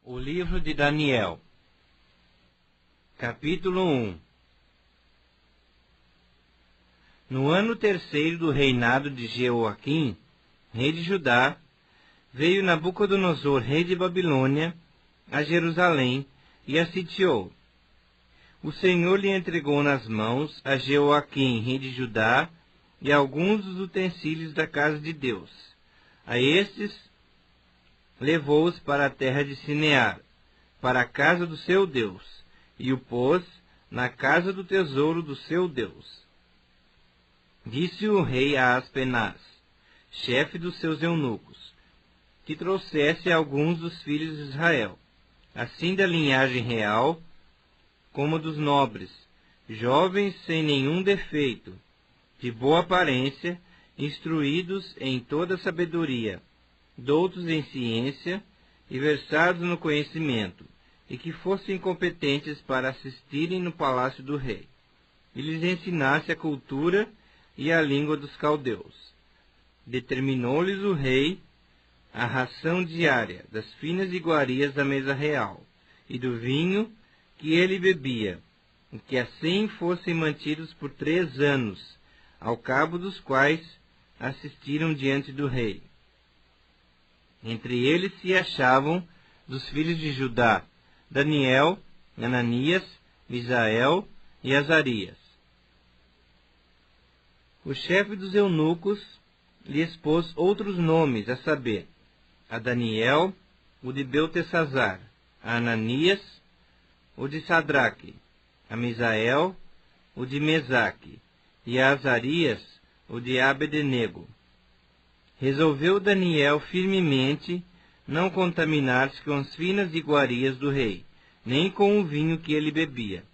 O livro de Daniel, capítulo 1. No ano terceiro do reinado de Jeoaquim, rei de Judá, veio Nabucodonosor, rei de Babilônia, a Jerusalém e a sitiou. O Senhor lhe entregou nas mãos a Jeoaquim, rei de Judá, e alguns dos utensílios da casa de Deus. A estes levou-os para a terra de Sinear, para a casa do seu Deus, e o pôs na casa do tesouro do seu Deus. Disse o rei a Aspenaz, chefe dos seus eunucos, que trouxesse alguns dos filhos de Israel, assim da linhagem real como dos nobres, jovens sem nenhum defeito, de boa aparência, instruídos em toda sabedoria, doutos em ciência e versados no conhecimento, e que fossem competentes para assistirem no palácio do rei, e lhes ensinasse a cultura e a língua dos caldeus. Determinou-lhes o rei a ração diária das finas iguarias da mesa real, e do vinho que ele bebia, e que assim fossem mantidos por 3 anos, ao cabo dos quais assistiram diante do rei. Entre eles se achavam, dos filhos de Judá, Daniel, Ananias, Misael e Azarias. O chefe dos eunucos lhe expôs outros nomes, a saber, a Daniel, o de Beltesazar, a Ananias, o de Sadraque, a Misael, o de Mesaque, e a Azarias, o de Abednego. Resolveu Daniel firmemente não contaminar-se com as finas iguarias do rei, nem com o vinho que ele bebia.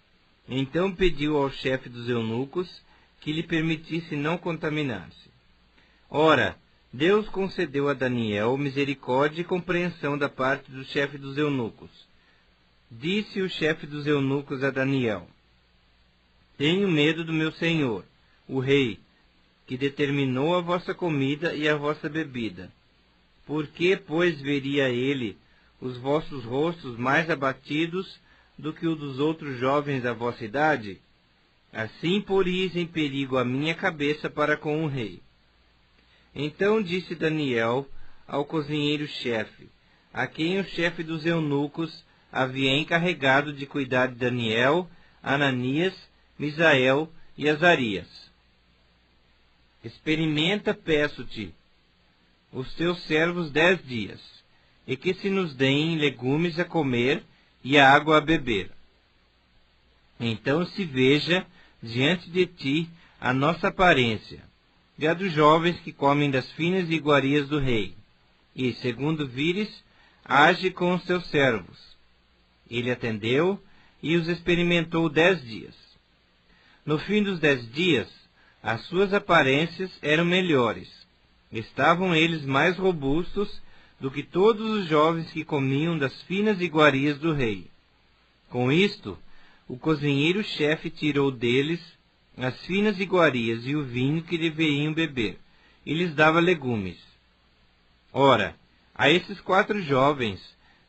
Então pediu ao chefe dos eunucos que lhe permitisse não contaminar-se. Ora, Deus concedeu a Daniel misericórdia e compreensão da parte do chefe dos eunucos. Disse o chefe dos eunucos a Daniel: Tenho medo do meu senhor, o rei, que determinou a vossa comida e a vossa bebida. Por que, pois, veria ele os vossos rostos mais abatidos do que o dos outros jovens da vossa idade? Assim poríeis em perigo a minha cabeça para com o rei. Então disse Daniel ao cozinheiro-chefe, a quem o chefe dos eunucos havia encarregado de cuidar de Daniel, Ananias, Misael e Azarias: Experimenta, peço-te, os teus servos 10 dias, e que se nos deem legumes a comer e a água a beber. Então se veja diante de ti a nossa aparência, e a dos jovens que comem das finas iguarias do rei, e, segundo vires, age com os teus servos. Ele atendeu e os experimentou 10 dias. No fim dos 10 dias, as suas aparências eram melhores. Estavam eles mais robustos do que todos os jovens que comiam das finas iguarias do rei. Com isto, o cozinheiro-chefe tirou deles as finas iguarias e o vinho que deveriam beber, e lhes dava legumes. Ora, a esses 4 jovens,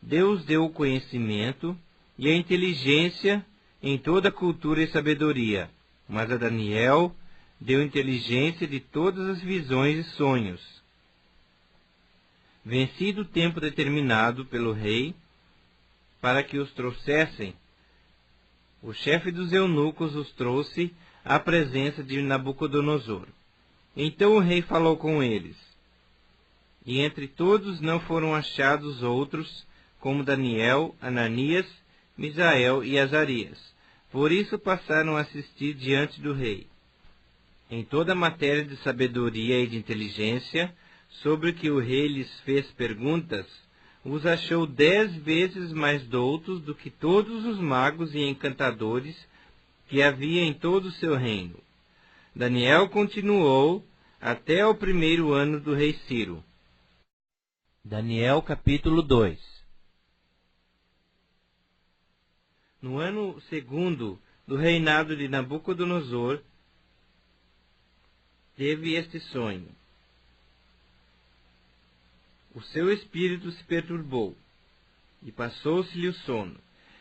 Deus deu o conhecimento e a inteligência em toda a cultura e sabedoria, mas a Daniel deu inteligência de todas as visões e sonhos. Vencido o tempo determinado pelo rei para que os trouxessem, o chefe dos eunucos os trouxe à presença de Nabucodonosor. Então o rei falou com eles, e entre todos não foram achados outros como Daniel, Ananias, Misael e Azarias. Por isso passaram a assistir diante do rei. Em toda a matéria de sabedoria e de inteligência, sobre que o rei lhes fez perguntas, os achou 10 vezes mais doutos do que todos os magos e encantadores que havia em todo o seu reino. Daniel continuou até o 1º ano do rei Ciro. Daniel capítulo 2. No ano 2º do reinado de Nabucodonosor, teve este sonho. O seu espírito se perturbou, e passou-se-lhe o sono.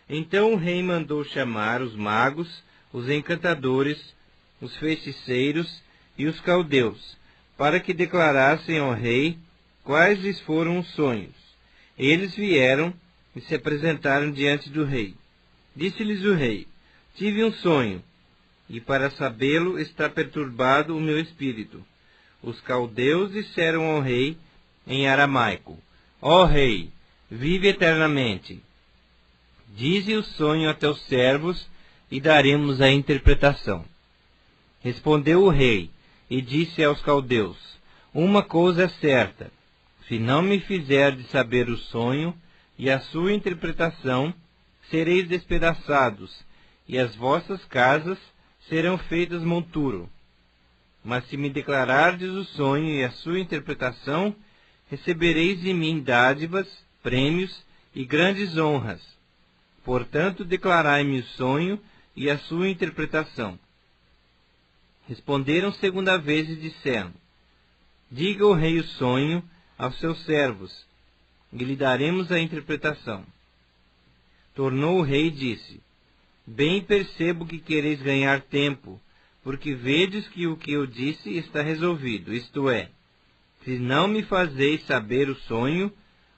Então o rei mandou chamar os magos, os encantadores, os feiticeiros e os caldeus, para que declarassem ao rei quais lhes foram os sonhos. Eles vieram e se apresentaram diante do rei. Disse-lhes o rei: tive um sonho, e para sabê-lo está perturbado o meu espírito. Os caldeus disseram ao rei em aramaico: ó rei, vive eternamente. Dize o sonho a teus servos, e daremos a interpretação. Respondeu o rei, e disse aos caldeus: uma coisa é certa, se não me fizerdes saber o sonho e a sua interpretação, sereis despedaçados, e as vossas casas serão feitas monturo. Mas se me declarardes o sonho e a sua interpretação, recebereis de mim dádivas, prêmios e grandes honras. Portanto, declarai-me o sonho e a sua interpretação. Responderam segunda vez e disseram: diga o rei o sonho aos seus servos, e lhe daremos a interpretação. Tornou o rei e disse: bem percebo que quereis ganhar tempo, porque vedes que o que eu disse está resolvido, isto é, se não me fazeis saber o sonho,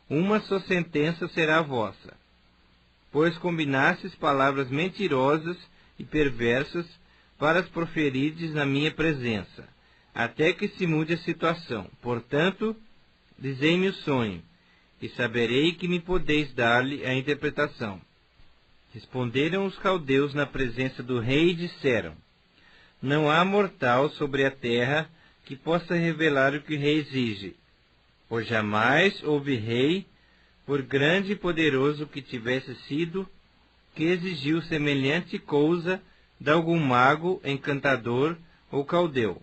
uma só sentença será vossa. Pois combinastes palavras mentirosas e perversas para as proferirdes na minha presença, até que se mude a situação. Portanto, dizei-me o sonho, e saberei que me podeis dar-lhe a interpretação. Responderam os caldeus na presença do rei e disseram: não há mortal sobre a terra que possa revelar o que o rei exige, pois jamais houve rei, por grande e poderoso que tivesse sido, que exigiu semelhante coisa de algum mago, encantador ou caldeu.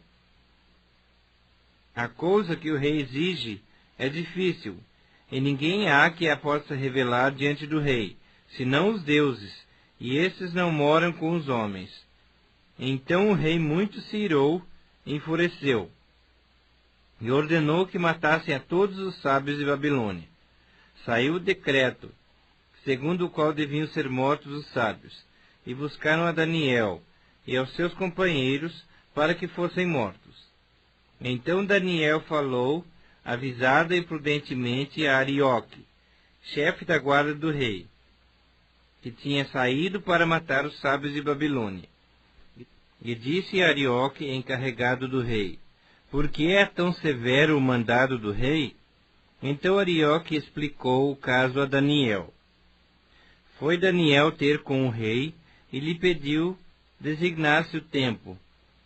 A coisa que o rei exige é difícil, e ninguém há que a possa revelar diante do rei, senão os deuses, e esses não moram com os homens. Então o rei muito se irou e enfureceu, e ordenou que matassem a todos os sábios de Babilônia. Saiu o decreto, segundo o qual deviam ser mortos os sábios, e buscaram a Daniel e aos seus companheiros para que fossem mortos. Então Daniel falou, avisada e prudentemente, a Arioque, chefe da guarda do rei, que tinha saído para matar os sábios de Babilônia. E disse a Arioque, encarregado do rei: por que é tão severo o mandado do rei? Então Arioque explicou o caso a Daniel. Foi Daniel ter com o rei e lhe pediu designasse o tempo,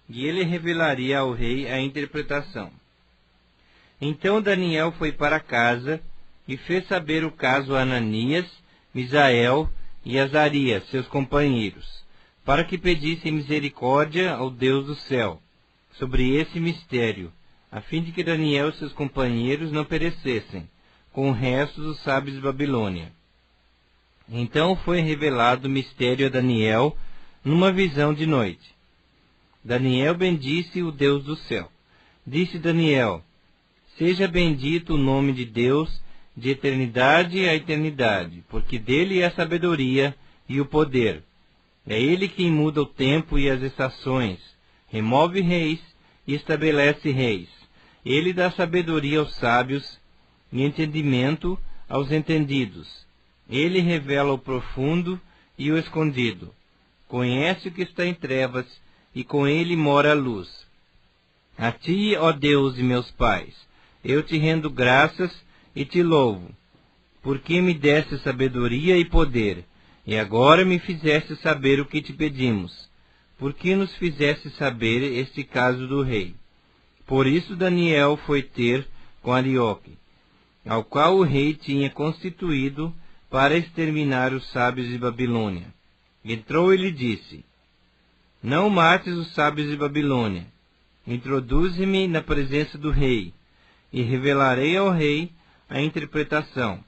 e ele revelaria ao rei a interpretação. Então Daniel foi para casa e fez saber o caso a Ananias, Misael e Azarias, seus companheiros, para que pedissem misericórdia ao Deus do céu sobre esse mistério, a fim de que Daniel e seus companheiros não perecessem, com o resto dos sábios de Babilônia. Então foi revelado o mistério a Daniel numa visão de noite. Daniel bendisse o Deus do céu. Disse Daniel: seja bendito o nome de Deus de eternidade a eternidade, porque dele é a sabedoria e o poder. É ele quem muda o tempo e as estações, remove reis e estabelece reis. Ele dá sabedoria aos sábios e entendimento aos entendidos. Ele revela o profundo e o escondido. Conhece o que está em trevas, e com ele mora a luz. A ti, ó Deus de meus pais, eu te rendo graças e te louvo, porque me deste sabedoria e poder, e agora me fizeste saber o que te pedimos, porque nos fizeste saber este caso do rei. Por isso Daniel foi ter com Arioque, ao qual o rei tinha constituído para exterminar os sábios de Babilônia. Entrou e lhe disse: não mates os sábios de Babilônia. Introduze-me na presença do rei, e revelarei ao rei a interpretação.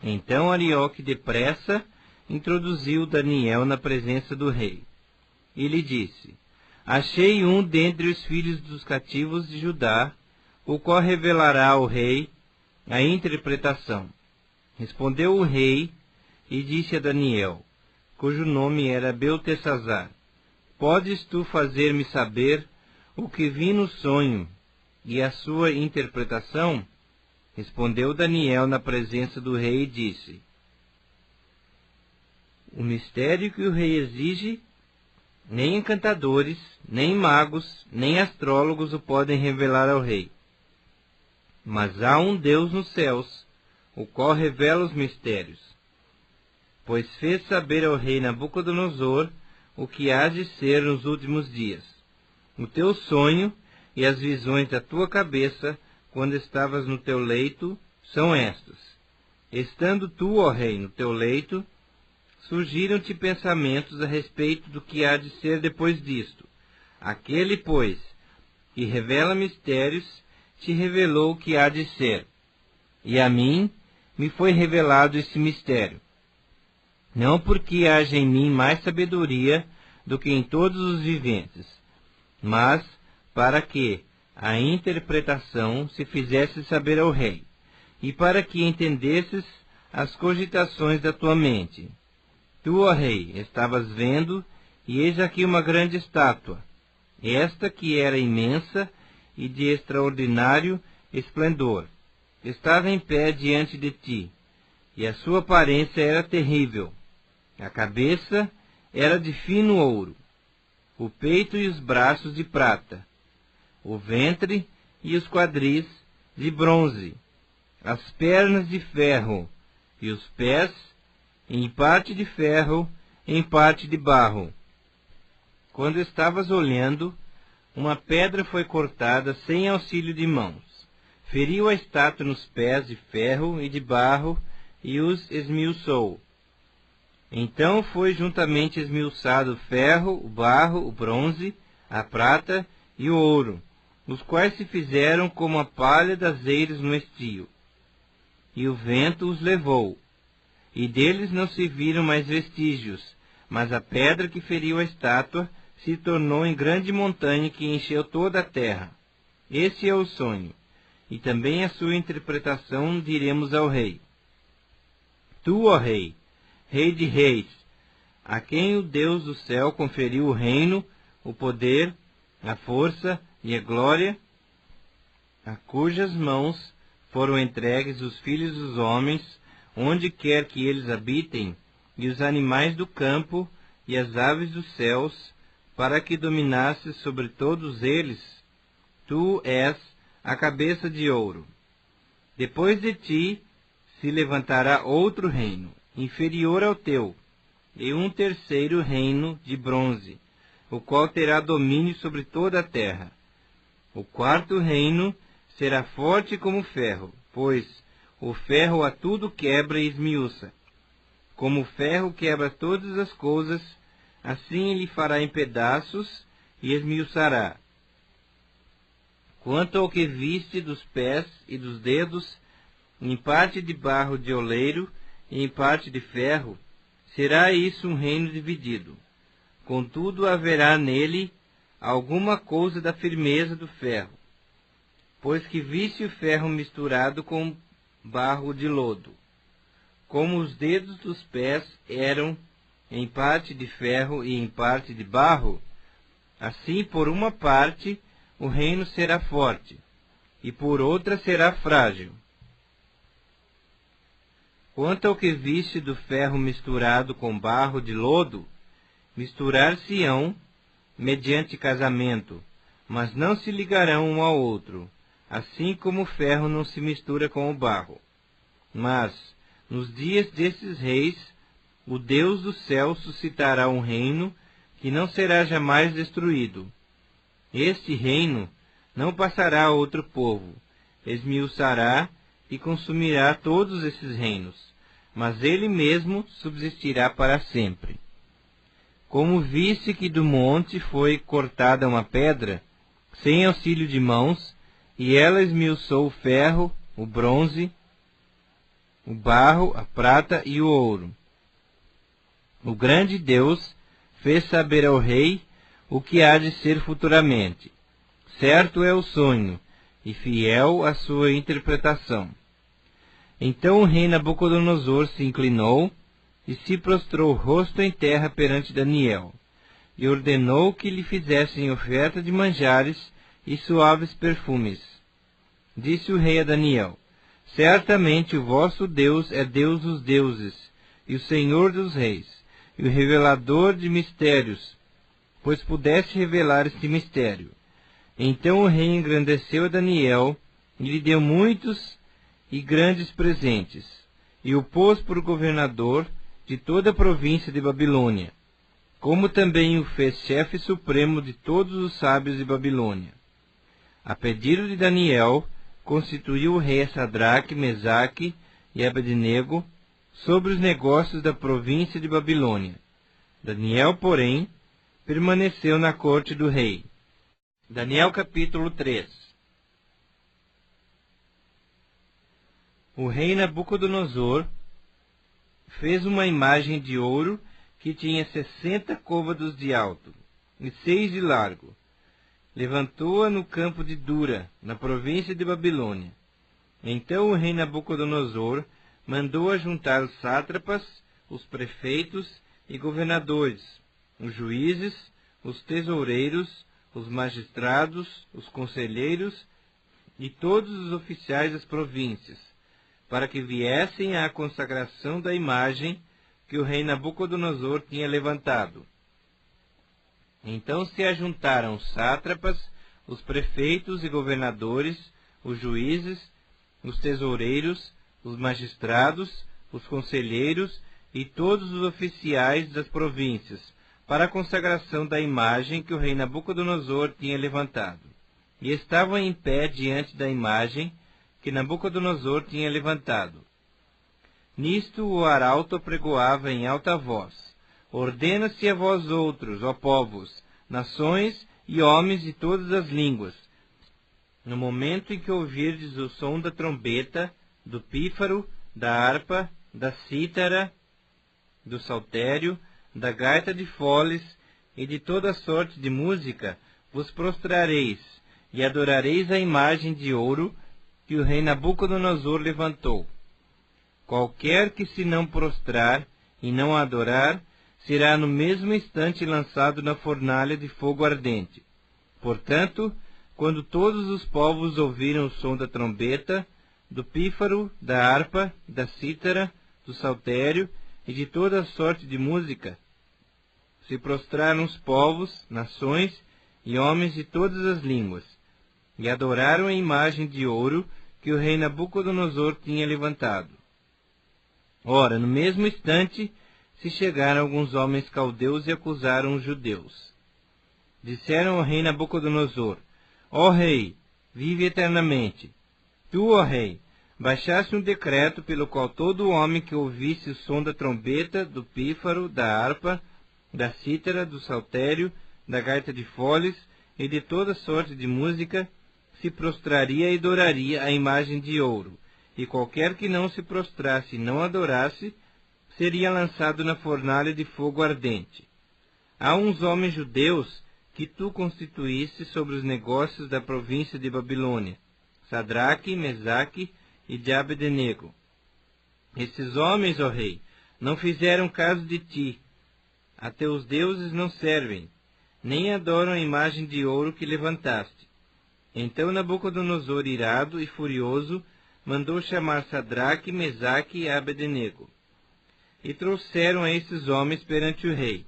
Então Arioque depressa introduziu Daniel na presença do rei. E lhe disse: achei um dentre os filhos dos cativos de Judá, o qual revelará ao rei a interpretação. Respondeu o rei e disse a Daniel, cujo nome era Beltesazar, podes tu fazer-me saber o que vi no sonho e a sua interpretação? Respondeu Daniel na presença do rei e disse, o mistério que o rei exige, nem encantadores, nem magos, nem astrólogos o podem revelar ao rei. Mas há um Deus nos céus, o qual revela os mistérios. Pois fez saber ao rei Nabucodonosor o que há de ser nos últimos dias. O teu sonho e as visões da tua cabeça, quando estavas no teu leito, são estas. Estando tu, ó rei, no teu leito, surgiram-te pensamentos a respeito do que há de ser depois disto. Aquele, pois, que revela mistérios, te revelou o que há de ser. E a mim me foi revelado esse mistério. Não porque haja em mim mais sabedoria do que em todos os viventes, mas para que a interpretação se fizesse saber ao rei, e para que entendesses as cogitações da tua mente. Tu, ó rei, estavas vendo, e eis aqui uma grande estátua, esta que era imensa e de extraordinário esplendor. Estava em pé diante de ti, e a sua aparência era terrível. A cabeça era de fino ouro, o peito e os braços de prata, o ventre e os quadris de bronze, as pernas de ferro e os pés, em parte de ferro, em parte de barro. Quando estavas olhando, uma pedra foi cortada sem auxílio de mãos, feriu a estátua nos pés de ferro e de barro e os esmiuçou. Então foi juntamente esmiuçado o ferro, o barro, o bronze, a prata e o ouro, os quais se fizeram como a palha das eiras no estio. E o vento os levou, e deles não se viram mais vestígios, mas a pedra que feriu a estátua se tornou em grande montanha que encheu toda a terra. Esse é o sonho, e também a sua interpretação diremos ao rei. Tu, ó rei, Rei de reis, a quem o Deus do céu conferiu o reino, o poder, a força e a glória, a cujas mãos foram entregues os filhos dos homens, onde quer que eles habitem, e os animais do campo e as aves dos céus, para que dominasses sobre todos eles. Tu és a cabeça de ouro. Depois de ti se levantará outro reino, inferior ao teu, e um terceiro reino de bronze, o qual terá domínio sobre toda a terra. O quarto reino será forte como ferro, pois o ferro a tudo quebra e esmiuça. Como o ferro quebra todas as coisas, assim ele fará em pedaços e esmiuçará. Quanto ao que viste dos pés e dos dedos, em parte de barro de oleiro, e em parte de ferro, será isso um reino dividido. Contudo, haverá nele alguma coisa da firmeza do ferro, pois que viste o ferro misturado com barro de lodo. Como os dedos dos pés eram em parte de ferro e em parte de barro, assim por uma parte o reino será forte, e por outra será frágil. Quanto ao que viste do ferro misturado com barro de lodo, misturar-se-ão mediante casamento, mas não se ligarão um ao outro, assim como o ferro não se mistura com o barro. Mas, nos dias desses reis, o Deus do céu suscitará um reino que não será jamais destruído. Este reino não passará a outro povo, esmiuçará e consumirá todos esses reinos, mas ele mesmo subsistirá para sempre. Como viste que do monte foi cortada uma pedra, sem auxílio de mãos, e ela esmiuçou o ferro, o bronze, o barro, a prata e o ouro. O grande Deus fez saber ao rei o que há de ser futuramente. Certo é o sonho, e fiel a sua interpretação. Então o rei Nabucodonosor se inclinou e se prostrou o rosto em terra perante Daniel, e ordenou que lhe fizessem oferta de manjares e suaves perfumes. Disse o rei a Daniel: Certamente o vosso Deus é Deus dos deuses, e o Senhor dos reis, e o revelador de mistérios, pois pudesse revelar este mistério. Então o rei engrandeceu a Daniel, e lhe deu muitos e grandes presentes, e o pôs por governador de toda a província de Babilônia, como também o fez chefe supremo de todos os sábios de Babilônia. A pedido de Daniel, constituiu o rei Sadraque, Mesaque e Abednego sobre os negócios da província de Babilônia. Daniel, porém, permaneceu na corte do rei. Daniel capítulo 3. O rei Nabucodonosor fez uma imagem de ouro que tinha 60 côvados de alto e 6 de largo. Levantou-a no campo de Dura, na província de Babilônia. Então o rei Nabucodonosor mandou ajuntar os sátrapas, os prefeitos e governadores, os juízes, os tesoureiros, os magistrados, os conselheiros e todos os oficiais das províncias, para que viessem à consagração da imagem que o rei Nabucodonosor tinha levantado. Então se ajuntaram os sátrapas, os prefeitos e governadores, os juízes, os tesoureiros, os magistrados, os conselheiros e todos os oficiais das províncias, para a consagração da imagem que o rei Nabucodonosor tinha levantado. E estavam em pé diante da imagem que Nabucodonosor tinha levantado. Nisto o arauto apregoava em alta voz: Ordena-se a vós outros, ó povos, nações e homens de todas as línguas, no momento em que ouvirdes o som da trombeta, do pífaro, da harpa, da cítara, do saltério, da gaita de foles e de toda sorte de música, vos prostrareis e adorareis a imagem de ouro que o rei Nabucodonosor levantou. Qualquer que se não prostrar e não adorar, será no mesmo instante lançado na fornalha de fogo ardente. Portanto, quando todos os povos ouviram o som da trombeta, do pífaro, da harpa, da cítara, do saltério e de toda sorte de música, se prostraram os povos, nações e homens de todas as línguas, e adoraram a imagem de ouro que o rei Nabucodonosor tinha levantado. Ora, no mesmo instante, se chegaram alguns homens caldeus e acusaram os judeus. Disseram ao rei Nabucodonosor: Ó rei, vive eternamente. Tu, ó rei, baixaste um decreto pelo qual todo homem que ouvisse o som da trombeta, do pífaro, da harpa, da cítara, do saltério, da gaita de foles e de toda sorte de música, se prostraria e adoraria a imagem de ouro, e qualquer que não se prostrasse e não adorasse, seria lançado na fornalha de fogo ardente. Há uns homens judeus que tu constituíste sobre os negócios da província de Babilônia, Sadraque, Mesaque e de Abednego. Esses homens, ó rei, não fizeram caso de ti. A teus deuses não servem, nem adoram a imagem de ouro que levantaste. Então Nabucodonosor, irado e furioso, mandou chamar Sadraque, Mesaque e Abednego. E trouxeram a esses homens perante o rei.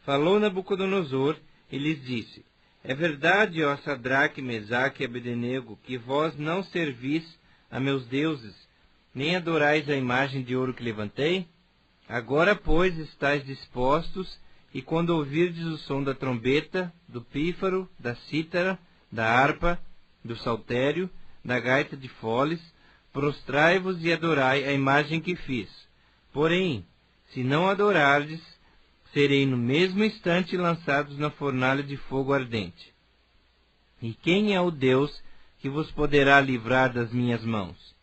Falou Nabucodonosor e lhes disse: É verdade, ó Sadraque, Mesaque e Abednego, que vós não servis a meus deuses, nem adorais a imagem de ouro que levantei? Agora, pois, estáis dispostos, e quando ouvirdes o som da trombeta, do pífaro, da cítara, da harpa, do saltério, da gaita de foles, prostrai-vos e adorai a imagem que fiz. Porém, se não adorardes, serei no mesmo instante lançados na fornalha de fogo ardente. E quem é o Deus que vos poderá livrar das minhas mãos?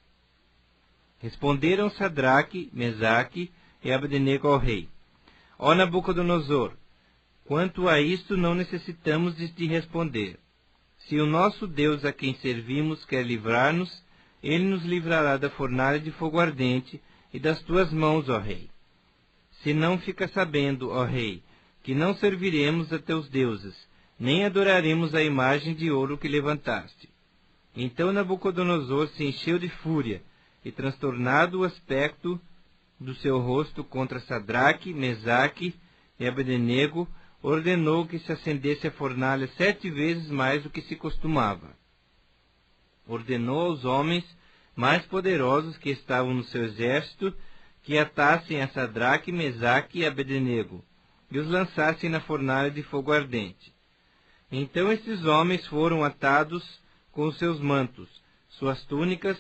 Responderam Sadraque, Mesaque e Abednego ao rei: Ó Nabucodonosor, quanto a isto não necessitamos de te responder. Se o nosso Deus a quem servimos quer livrar-nos, ele nos livrará da fornalha de fogo ardente e das tuas mãos, ó rei. Se não fica sabendo, ó rei, que não serviremos a teus deuses, nem adoraremos a imagem de ouro que levantaste. Então Nabucodonosor se encheu de fúria, e transtornado o aspecto do seu rosto contra Sadraque, Mesaque e Abednego, ordenou que se acendesse a fornalha 7 vezes mais do que se costumava. Ordenou aos homens mais poderosos que estavam no seu exército que atassem a Sadraque, Mesaque e Abednego, e os lançassem na fornalha de fogo ardente. Então esses homens foram atados com os seus mantos, suas túnicas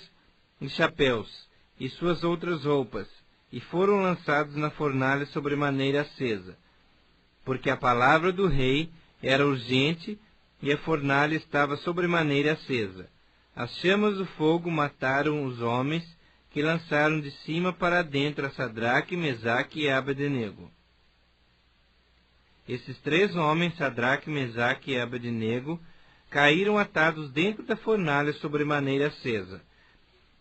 e chapéus, e suas outras roupas, e foram lançados na fornalha sobremaneira acesa, porque a palavra do rei era urgente, e a fornalha estava sobremaneira acesa. As chamas do fogo mataram os homens, que lançaram de cima para dentro a Sadraque, Mesaque e Abednego. Esses 3 homens, Sadraque, Mesaque e Abednego, caíram atados dentro da fornalha sobremaneira acesa.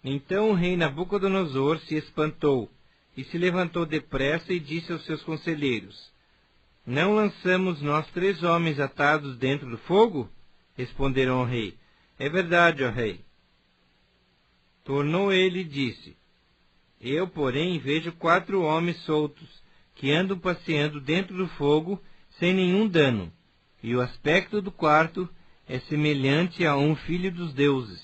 Então o rei Nabucodonosor se espantou, e se levantou depressa e disse aos seus conselheiros: Não lançamos nós 3 homens atados dentro do fogo? Responderam ao rei: É verdade, ó rei. Tornou ele e disse: Eu, porém, vejo 4 homens soltos, que andam passeando dentro do fogo, sem nenhum dano, e o aspecto do quarto é semelhante a um filho dos deuses.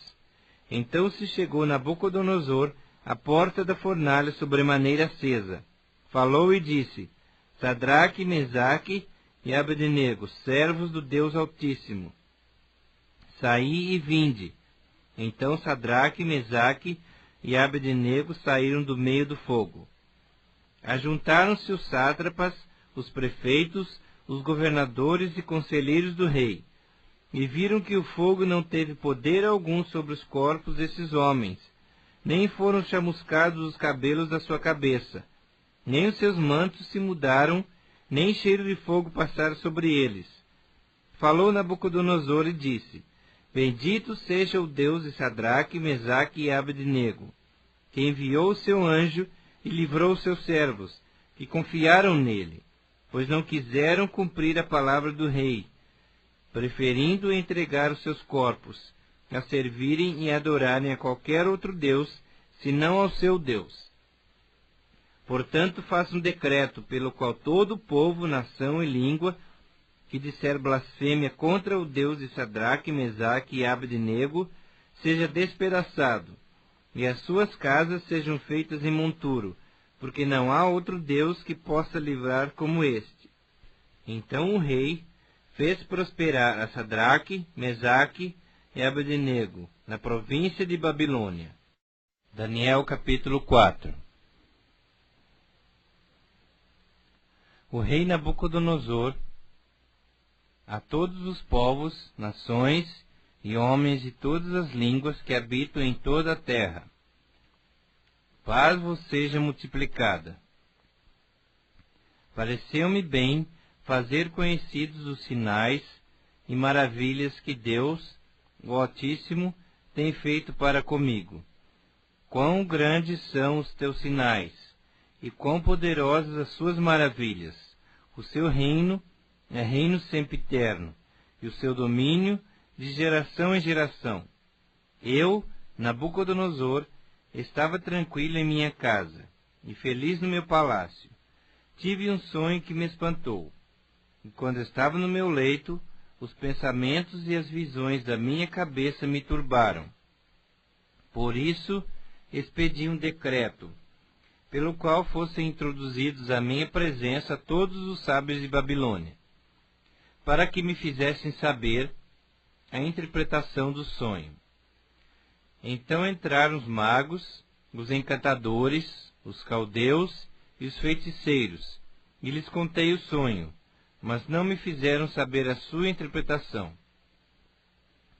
Então se chegou Nabucodonosor à porta da fornalha sobremaneira acesa. Falou e disse: Sadraque, Mesaque e Abednego, servos do Deus Altíssimo, saí e vinde. Então Sadraque, Mesaque e Abednego saíram do meio do fogo. Ajuntaram-se os sátrapas, os prefeitos, os governadores e conselheiros do rei, e viram que o fogo não teve poder algum sobre os corpos desses homens, nem foram chamuscados os cabelos da sua cabeça, nem os seus mantos se mudaram, nem cheiro de fogo passara sobre eles. Falou Nabucodonosor e disse: Bendito seja o Deus de Sadraque, Mesaque e Abednego, que enviou o seu anjo e livrou os seus servos, que confiaram nele, pois não quiseram cumprir a palavra do rei, preferindo entregar os seus corpos, a servirem e adorarem a qualquer outro Deus, senão ao seu Deus. Portanto, faça um decreto pelo qual todo o povo, nação e língua que disser blasfêmia contra o Deus de Sadraque, Mesaque e Abednego seja despedaçado, e as suas casas sejam feitas em monturo, porque não há outro Deus que possa livrar como este. Então o rei fez prosperar a Sadraque, Mesaque e Abednego na província de Babilônia. Daniel capítulo 4. O rei Nabucodonosor, a todos os povos, nações e homens de todas as línguas que habitam em toda a terra, paz vos seja multiplicada. Pareceu-me bem fazer conhecidos os sinais e maravilhas que Deus, o Altíssimo, tem feito para comigo. Quão grandes são os teus sinais, e quão poderosas as suas maravilhas! O seu reino é reino sempiterno, e o seu domínio de geração em geração. Eu, Nabucodonosor, estava tranquilo em minha casa, e feliz no meu palácio. Tive um sonho que me espantou, e quando estava no meu leito, os pensamentos e as visões da minha cabeça me turbaram. Por isso, expedi um decreto, pelo qual fossem introduzidos à minha presença todos os sábios de Babilônia, para que me fizessem saber a interpretação do sonho. Então entraram os magos, os encantadores, os caldeus e os feiticeiros, e lhes contei o sonho, mas não me fizeram saber a sua interpretação.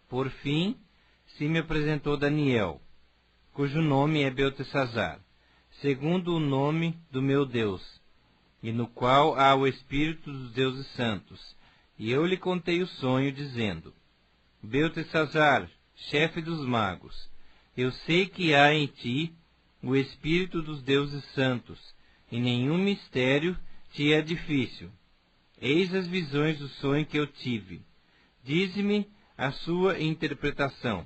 Por fim, se me apresentou Daniel, cujo nome é Beltesazar, segundo o nome do meu Deus, e no qual há o Espírito dos deuses santos. E eu lhe contei o sonho, dizendo: Beltesazar, chefe dos magos, Eu sei que há em ti o Espírito dos deuses santos, e nenhum mistério te é difícil. Eis as visões do sonho que eu tive. Dize-me a sua interpretação.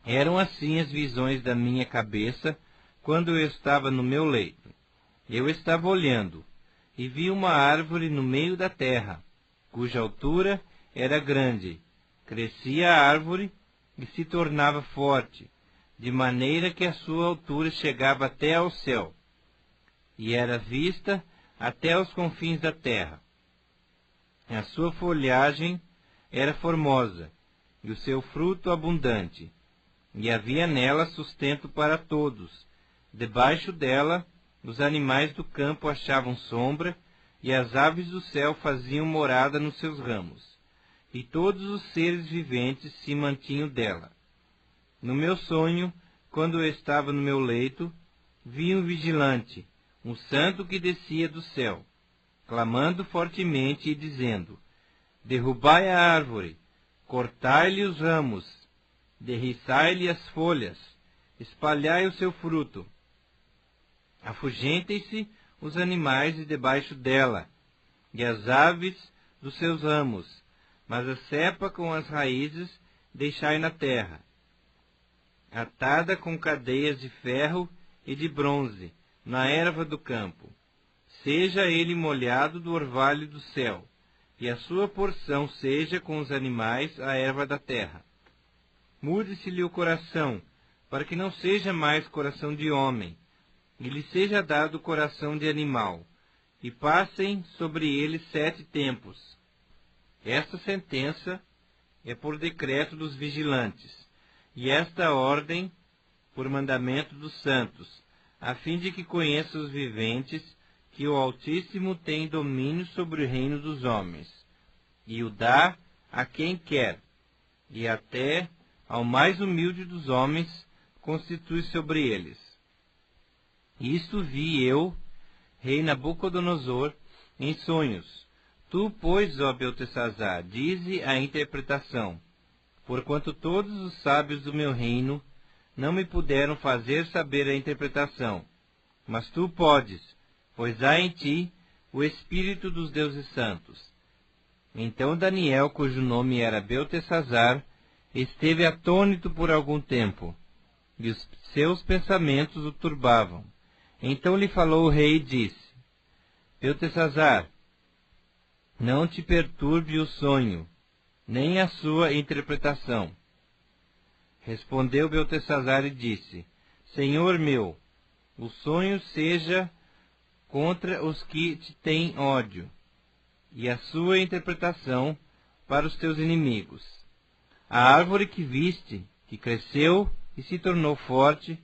Eram assim as visões da minha cabeça quando eu estava no meu leito. Eu estava olhando, e vi uma árvore no meio da terra, cuja altura era grande. Crescia a árvore e se tornava forte, de maneira que a sua altura chegava até ao céu, e era vista até os confins da terra. A sua folhagem era formosa, e o seu fruto abundante, e havia nela sustento para todos. Debaixo dela, os animais do campo achavam sombra, e as aves do céu faziam morada nos seus ramos, e todos os seres viventes se mantinham dela. No meu sonho, quando eu estava no meu leito, vi um vigilante, um santo que descia do céu, clamando fortemente e dizendo: derrubai a árvore, cortai-lhe os ramos, derriçai-lhe as folhas, espalhai o seu fruto. Afugentem-se os animais de debaixo dela, e as aves dos seus ramos, mas a cepa com as raízes deixai na terra, atada com cadeias de ferro e de bronze, na erva do campo. Seja ele molhado do orvalho do céu, e a sua porção seja com os animais a erva da terra. Mude-se-lhe o coração, para que não seja mais coração de homem, e lhe seja dado o coração de animal, e passem sobre ele 7 tempos. Esta sentença é por decreto dos vigilantes, e esta ordem por mandamento dos santos, a fim de que conheçam os viventes que o Altíssimo tem domínio sobre o reino dos homens, e o dá a quem quer, e até ao mais humilde dos homens constitui sobre eles. Isto vi eu, rei Nabucodonosor, em sonhos. Tu, pois, ó Beltesazar, dize a interpretação, porquanto todos os sábios do meu reino não me puderam fazer saber a interpretação. Mas tu podes, pois há em ti o Espírito dos deuses santos. Então Daniel, cujo nome era Beltesazar, esteve atônito por algum tempo, e os seus pensamentos o turbavam. Então lhe falou o rei e disse: Beltesazar, não te perturbe o sonho, nem a sua interpretação. Respondeu Beltesazar e disse: Senhor meu, o sonho seja contra os que te têm ódio, e a sua interpretação para os teus inimigos. A árvore que viste, que cresceu e se tornou forte,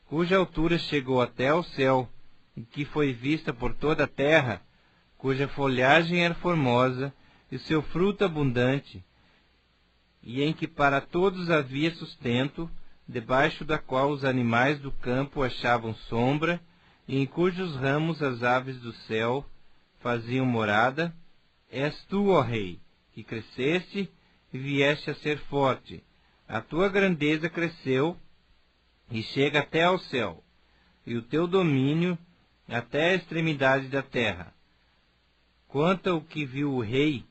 cuja altura chegou até ao céu, e que foi vista por toda a terra, cuja folhagem era formosa, e seu fruto abundante, e em que para todos havia sustento, debaixo da qual os animais do campo achavam sombra, e em cujos ramos as aves do céu faziam morada, és tu, ó Rei, que cresceste e vieste a ser forte. A tua grandeza cresceu e chega até ao céu, e o teu domínio até a extremidade da terra. Quanto ao que viu o rei,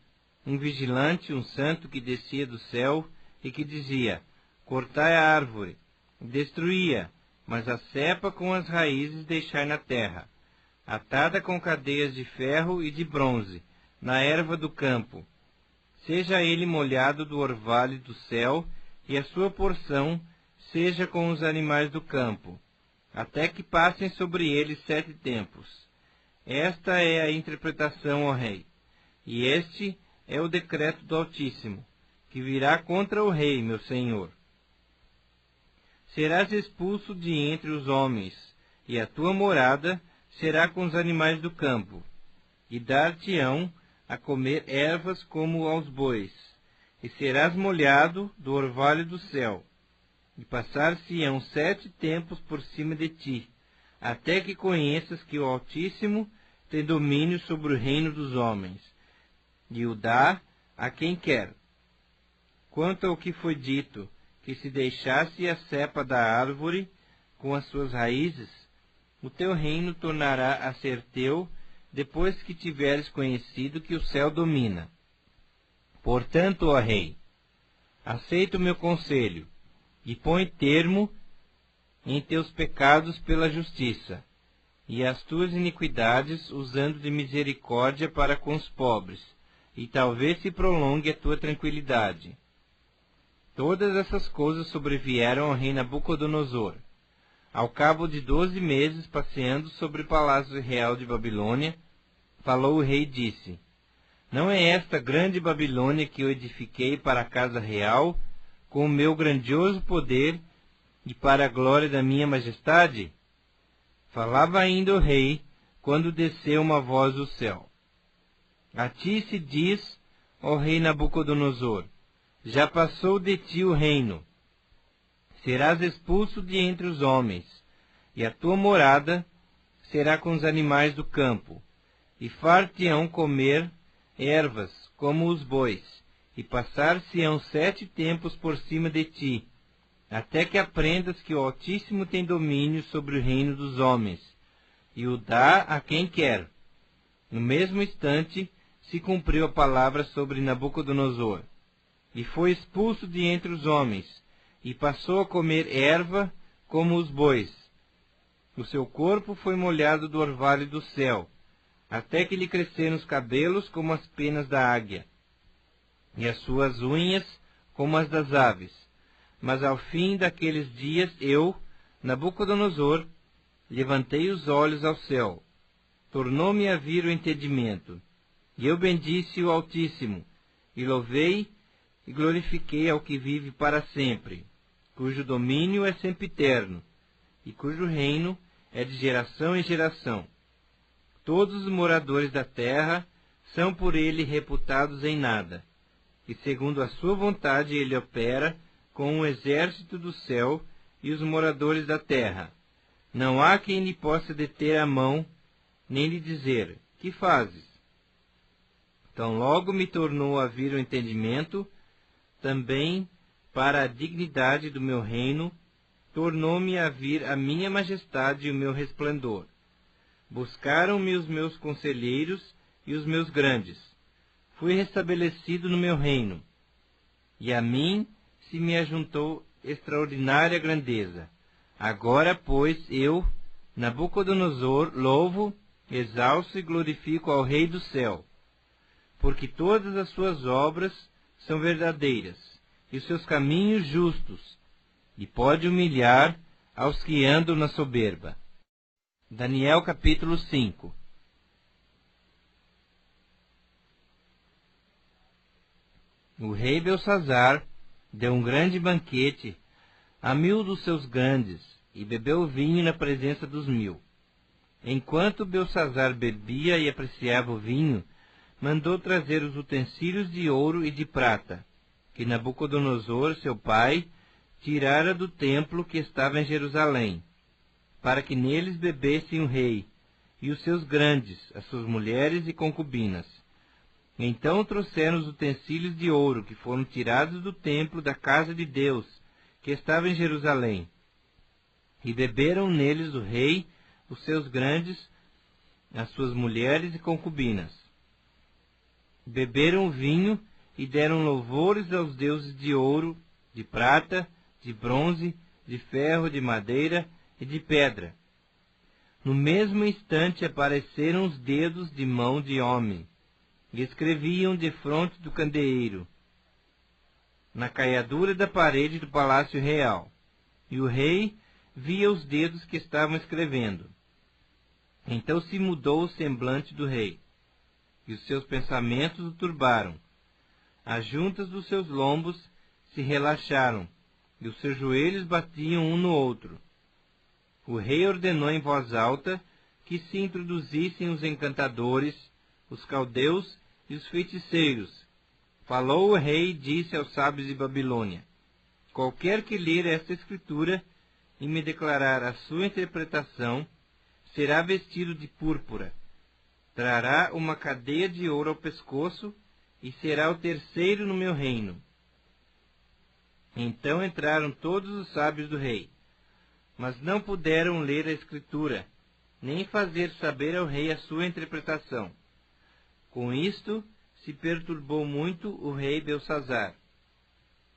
um vigilante, um santo que descia do céu e que dizia: cortai a árvore, destruía, mas a cepa com as raízes deixai na terra, atada com cadeias de ferro e de bronze, na erva do campo. Seja ele molhado do orvalho do céu, e a sua porção seja com os animais do campo, até que passem sobre ele 7 tempos. Esta é a interpretação, ó rei, e este é o decreto do Altíssimo, que virá contra o rei, meu senhor. Serás expulso de entre os homens, e a tua morada será com os animais do campo, e dar-te-ão a comer ervas como aos bois, e serás molhado do orvalho do céu, e passar-se-ão 7 tempos por cima de ti, até que conheças que o Altíssimo tem domínio sobre o reino dos homens, e o dá a quem quer. Quanto ao que foi dito, que se deixasse a cepa da árvore com as suas raízes, o teu reino tornará a ser teu, depois que tiveres conhecido que o céu domina. Portanto, ó rei, aceita o meu conselho, e põe termo em teus pecados pela justiça, e as tuas iniquidades usando de misericórdia para com os pobres, e talvez se prolongue a tua tranquilidade. Todas essas coisas sobrevieram ao rei Nabucodonosor. Ao cabo de 12 meses, passeando sobre o palácio real de Babilônia, falou o rei e disse: Não é esta grande Babilônia que eu edifiquei para a casa real, com o meu grandioso poder e para a glória da minha majestade? Falava ainda o rei, quando desceu uma voz do céu. A ti se diz, ó rei Nabucodonosor, já passou de ti o reino. Serás expulso de entre os homens, e a tua morada será com os animais do campo, e far-te-ão comer ervas como os bois, e passar-se-ão 7 tempos por cima de ti, até que aprendas que o Altíssimo tem domínio sobre o reino dos homens, e o dá a quem quer. No mesmo instante se cumpriu a palavra sobre Nabucodonosor, e foi expulso de entre os homens, e passou a comer erva como os bois. O seu corpo foi molhado do orvalho do céu, até que lhe cresceram os cabelos como as penas da águia, e as suas unhas como as das aves. Mas ao fim daqueles dias eu, Nabucodonosor, levantei os olhos ao céu. Tornou-me a vir o entendimento, e eu bendisse o Altíssimo, e louvei e glorifiquei ao que vive para sempre, cujo domínio é sempiterno, e cujo reino é de geração em geração. Todos os moradores da terra são por ele reputados em nada, e segundo a sua vontade ele opera com o exército do céu e os moradores da terra. Não há quem lhe possa deter a mão, nem lhe dizer: que fazes? Tão logo me tornou a vir o entendimento, também para a dignidade do meu reino, tornou-me a vir a minha majestade e o meu resplendor. Buscaram-me os meus conselheiros e os meus grandes. Fui restabelecido no meu reino, e a mim se me ajuntou extraordinária grandeza. Agora, pois, eu, Nabucodonosor, louvo, exalço e glorifico ao Rei do céu, porque todas as suas obras são verdadeiras, e os seus caminhos justos, e pode humilhar aos que andam na soberba. Daniel capítulo 5. O rei Belsazar deu um grande banquete a 1000 dos seus grandes, e bebeu vinho na presença dos 1000. Enquanto Belsazar bebia e apreciava o vinho, mandou trazer os utensílios de ouro e de prata, que Nabucodonosor, seu pai, tirara do templo que estava em Jerusalém, para que neles bebessem o rei, e os seus grandes, as suas mulheres e concubinas. Então trouxeram os utensílios de ouro que foram tirados do templo da casa de Deus, que estava em Jerusalém, e beberam neles o rei, os seus grandes, as suas mulheres e concubinas. Beberam o vinho e deram louvores aos deuses de ouro, de prata, de bronze, de ferro, de madeira e de pedra. No mesmo instante apareceram os dedos de mão de homem, e escreviam defronte do candeeiro, na caiadura da parede do palácio real. E o rei via os dedos que estavam escrevendo. Então se mudou o semblante do rei, e os seus pensamentos o turbaram. As juntas dos seus lombos se relaxaram, e os seus joelhos batiam um no outro. O rei ordenou em voz alta que se introduzissem os encantadores, os caldeus e os feiticeiros. Falou o rei e disse aos sábios de Babilônia: qualquer que ler esta escritura e me declarar a sua interpretação, será vestido de púrpura, trará uma cadeia de ouro ao pescoço e será o terceiro no meu reino. Então entraram todos os sábios do rei, mas não puderam ler a escritura, nem fazer saber ao rei a sua interpretação. Com isto se perturbou muito o rei Belsazzar.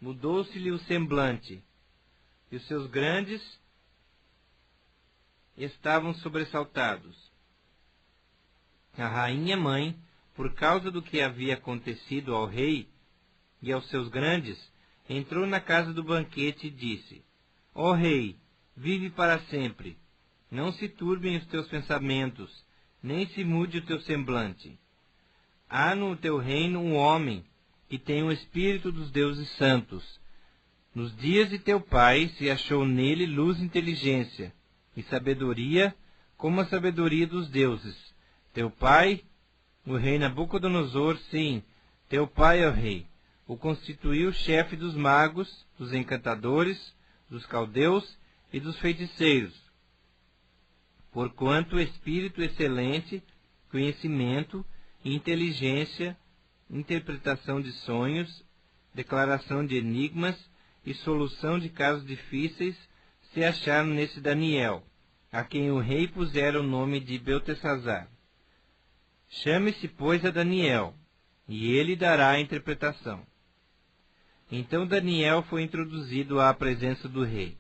Mudou-se-lhe o semblante, e os seus grandes estavam sobressaltados. A rainha mãe, por causa do que havia acontecido ao rei e aos seus grandes, entrou na casa do banquete e disse: Ó rei, vive para sempre. Não se turbem os teus pensamentos, nem se mude o teu semblante. Há no teu reino um homem que tem o espírito dos deuses santos. Nos dias de teu pai se achou nele luz e inteligência, e sabedoria como a sabedoria dos deuses. Teu pai, o rei Nabucodonosor, sim, teu pai, ó rei, o constituiu chefe dos magos, dos encantadores, dos caldeus e dos feiticeiros. Porquanto espírito excelente, conhecimento, inteligência, interpretação de sonhos, declaração de enigmas e solução de casos difíceis se acharam nesse Daniel, a quem o rei pusera o nome de Beltesazar. Chame-se, pois, a Daniel, e ele dará a interpretação. Então Daniel foi introduzido à presença do rei.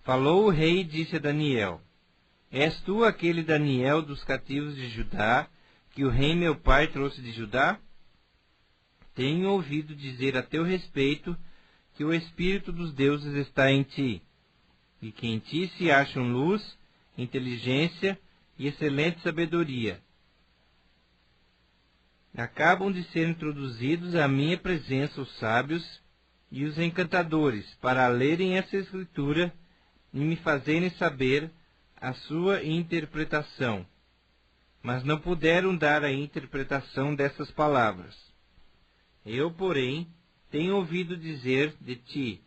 Falou o rei e disse a Daniel: És tu aquele Daniel dos cativos de Judá, que o rei meu pai trouxe de Judá? Tenho ouvido dizer a teu respeito que o espírito dos deuses está em ti, e que em ti se acham luz, inteligência e excelente sabedoria. Acabam de ser introduzidos à minha presença os sábios e os encantadores, para lerem essa escritura e me fazerem saber a sua interpretação. Mas não puderam dar a interpretação dessas palavras. Eu, porém, tenho ouvido dizer de ti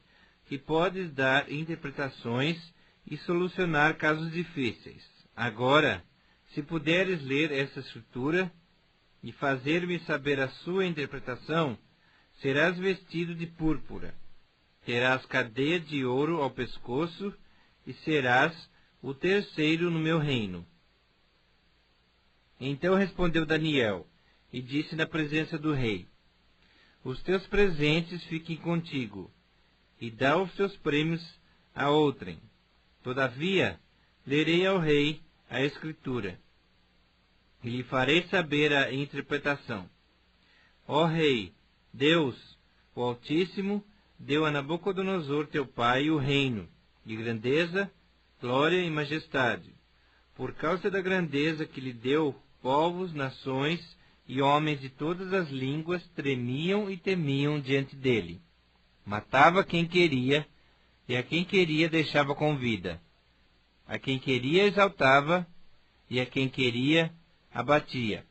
que podes dar interpretações e solucionar casos difíceis. Agora, se puderes ler essa escritura e fazer-me saber a sua interpretação, serás vestido de púrpura, terás cadeia de ouro ao pescoço e serás o terceiro no meu reino. Então respondeu Daniel e disse na presença do rei: Os teus presentes fiquem contigo, e dá os teus prêmios a outrem. Todavia, lerei ao rei a escritura, e lhe farei saber a interpretação. Ó rei, Deus, o Altíssimo, deu a Nabucodonosor teu pai o reino, de grandeza, glória e majestade. Por causa da grandeza que lhe deu, povos, nações e homens de todas as línguas tremiam e temiam diante dele. Matava quem queria, e a quem queria deixava com vida. A quem queria exaltava, e a quem queria abatia.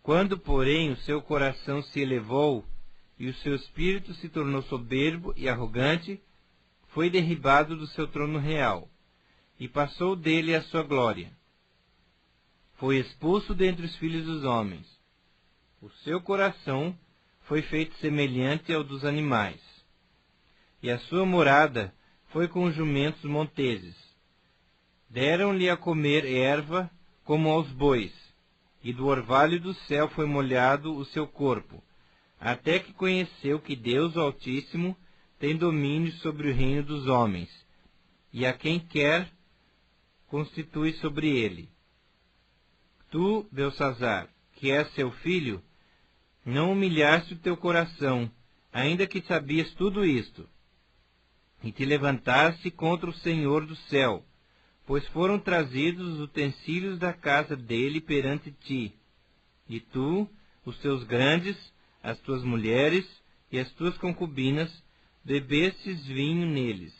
Quando, porém, o seu coração se elevou, e o seu espírito se tornou soberbo e arrogante, foi derribado do seu trono real, e passou dele a sua glória. Foi expulso dentre os filhos dos homens. O seu coração foi feito semelhante ao dos animais, e a sua morada foi com os jumentos monteses. Deram-lhe a comer erva como aos bois, e do orvalho do céu foi molhado o seu corpo, até que conheceu que Deus, o Altíssimo, tem domínio sobre o reino dos homens, e a quem quer constitui sobre ele. Tu, Belsazzar, que és seu filho, não humilhaste o teu coração, ainda que sabias tudo isto, e te levantaste contra o Senhor do céu, pois foram trazidos os utensílios da casa dele perante ti, e tu, os teus grandes, as tuas mulheres e as tuas concubinas, bebestes vinho neles.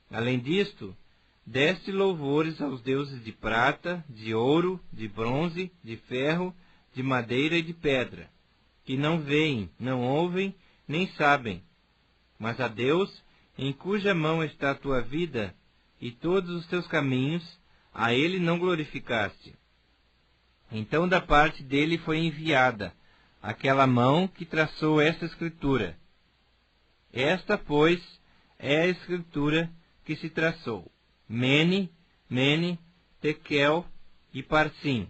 Além disto, deste louvores aos deuses de prata, de ouro, de bronze, de ferro, de madeira e de pedra, que não veem, não ouvem, nem sabem, mas a Deus, em cuja mão está a tua vida e todos os teus caminhos, a ele não glorificaste. Então da parte dele foi enviada aquela mão que traçou esta escritura. Esta, pois, é a escritura que se traçou: Mene, Mene, Tekel e Parsim.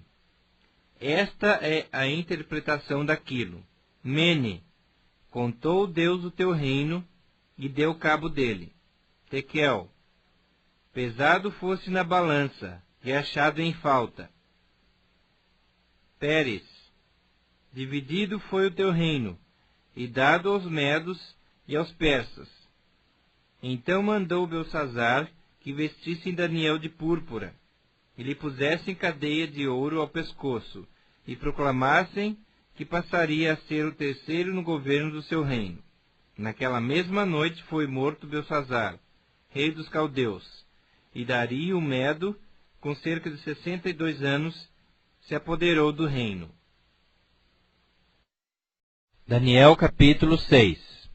Esta é a interpretação daquilo. Mene, contou Deus o teu reino e deu cabo dele. Tekel, pesado fosse na balança e achado em falta. Pérez, dividido foi o teu reino e dado aos medos e aos persas. Então mandou Belsazzar que vestissem Daniel de púrpura e lhe pusessem cadeia de ouro ao pescoço e proclamassem que passaria a ser o terceiro no governo do seu reino. Naquela mesma noite foi morto Belsazzar, rei dos caldeus, e Dario o Medo, com cerca de 62 anos, se apoderou do reino. Daniel capítulo 6.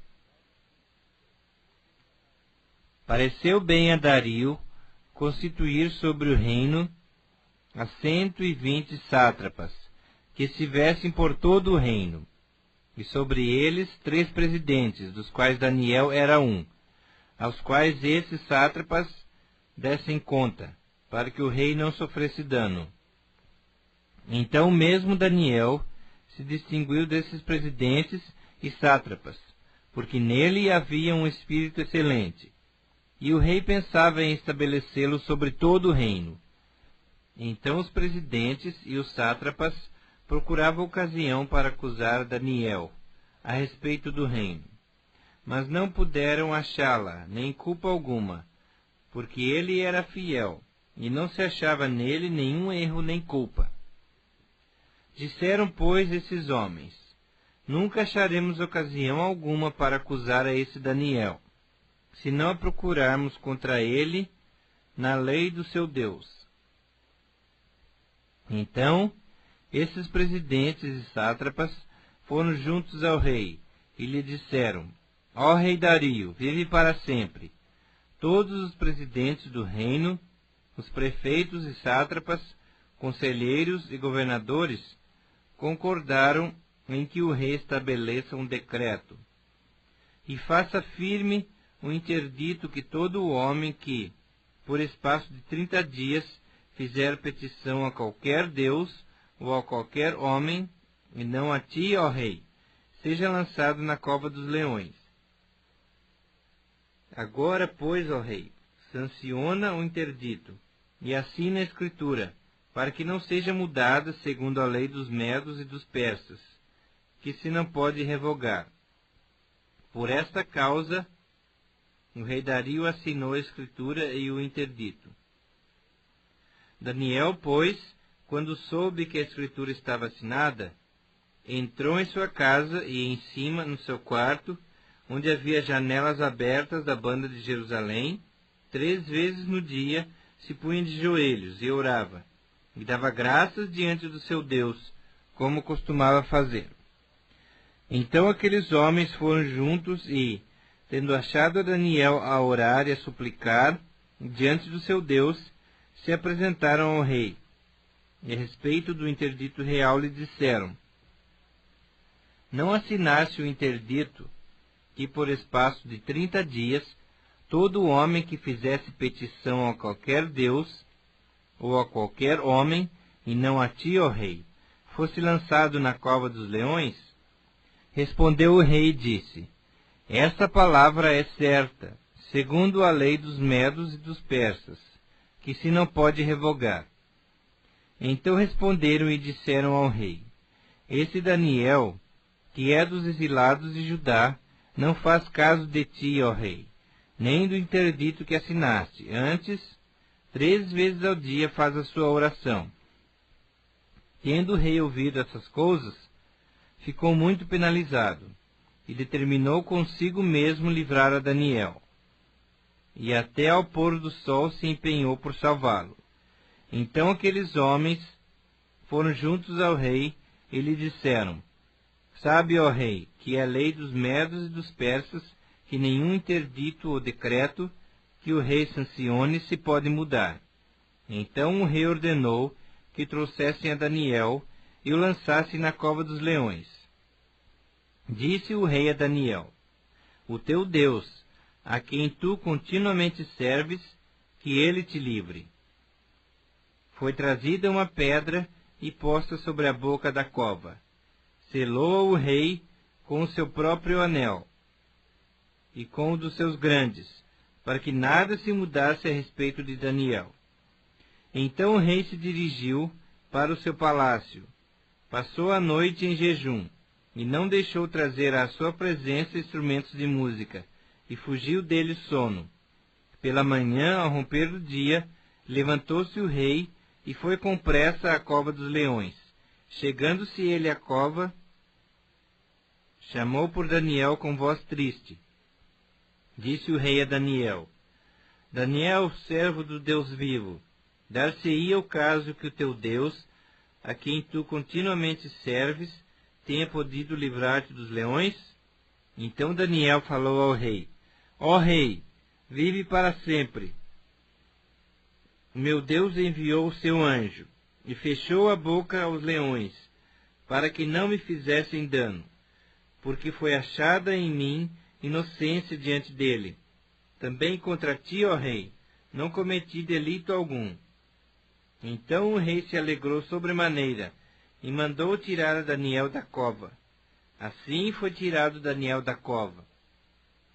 Pareceu bem a Dario constituir sobre o reino a 120 sátrapas, que estivessem por todo o reino, e sobre eles 3 presidentes, dos quais Daniel era um, aos quais esses sátrapas dessem conta, para que o rei não sofresse dano. Então mesmo Daniel se distinguiu desses presidentes e sátrapas, porque nele havia um espírito excelente, e o rei pensava em estabelecê-lo sobre todo o reino. Então os presidentes e os sátrapas procuravam ocasião para acusar Daniel a respeito do reino, mas não puderam achá-la, nem culpa alguma, porque ele era fiel, e não se achava nele nenhum erro nem culpa. Disseram, pois, esses homens: Nunca acharemos ocasião alguma para acusar a esse Daniel, se não a procurarmos contra ele na lei do seu Deus. Então, esses presidentes e sátrapas foram juntos ao rei, e lhe disseram: Ó rei Dario, vive para sempre. Todos os presidentes do reino, os prefeitos e sátrapas, conselheiros e governadores, concordaram em que o rei estabeleça um decreto, e faça firme o interdito que todo homem que, por espaço de 30 dias, fizer petição a qualquer deus ou a qualquer homem, e não a ti, ó rei, seja lançado na cova dos leões. Agora, pois, ó rei, sanciona o interdito, e assina a escritura, para que não seja mudada segundo a lei dos medos e dos persas, que se não pode revogar. Por esta causa, o rei Dario assinou a escritura e o interdito. Daniel, pois, quando soube que a escritura estava assinada, entrou em sua casa e em cima, no seu quarto, onde havia janelas abertas da banda de Jerusalém, 3 vezes no dia se punha de joelhos e orava, e dava graças diante do seu Deus, como costumava fazer. Então aqueles homens foram juntos e, tendo achado a Daniel a orar e a suplicar diante do seu Deus, se apresentaram ao rei, e a respeito do interdito real lhe disseram: Não assinaste o interdito que por espaço de 30 dias todo homem que fizesse petição a qualquer deus ou a qualquer homem, e não a ti, ó rei, fosse lançado na cova dos leões? Respondeu o rei e disse: Esta palavra é certa, segundo a lei dos medos e dos persas, que se não pode revogar. Então responderam e disseram ao rei: Esse Daniel, que é dos exilados de Judá, não faz caso de ti, ó rei, nem do interdito que assinaste. Antes, 3 vezes ao dia faz a sua oração. Tendo o rei ouvido essas coisas, ficou muito penalizado, e determinou consigo mesmo livrar a Daniel. E até ao pôr do sol se empenhou por salvá-lo. Então aqueles homens foram juntos ao rei e lhe disseram: Sabe, ó rei, que é a lei dos medos e dos persas, que nenhum interdito ou decreto que o rei sancione se pode mudar. Então o rei ordenou que trouxessem a Daniel e o lançassem na cova dos leões. Disse o rei a Daniel: o teu Deus, a quem tu continuamente serves, que ele te livre. Foi trazida uma pedra e posta sobre a boca da cova. Selou-a o rei com o seu próprio anel e com o dos seus grandes, para que nada se mudasse a respeito de Daniel. Então o rei se dirigiu para o seu palácio, passou a noite em jejum, e não deixou trazer à sua presença instrumentos de música, e fugiu dele sono. Pela manhã, ao romper do dia, levantou-se o rei e foi com pressa à cova dos leões. Chegando-se ele à cova, chamou por Daniel com voz triste. Disse o rei a Daniel: Daniel, servo do Deus vivo, dar-se-ia o caso que o teu Deus, a quem tu continuamente serves, tenha podido livrar-te dos leões? Então Daniel falou ao rei: Ó rei, vive para sempre. O meu Deus enviou o seu anjo, e fechou a boca aos leões, para que não me fizessem dano, porque foi achada em mim inocência diante dele. Também contra ti, ó rei, não cometi delito algum. Então o rei se alegrou sobremaneira, e mandou tirar a Daniel da cova. Assim foi tirado Daniel da cova.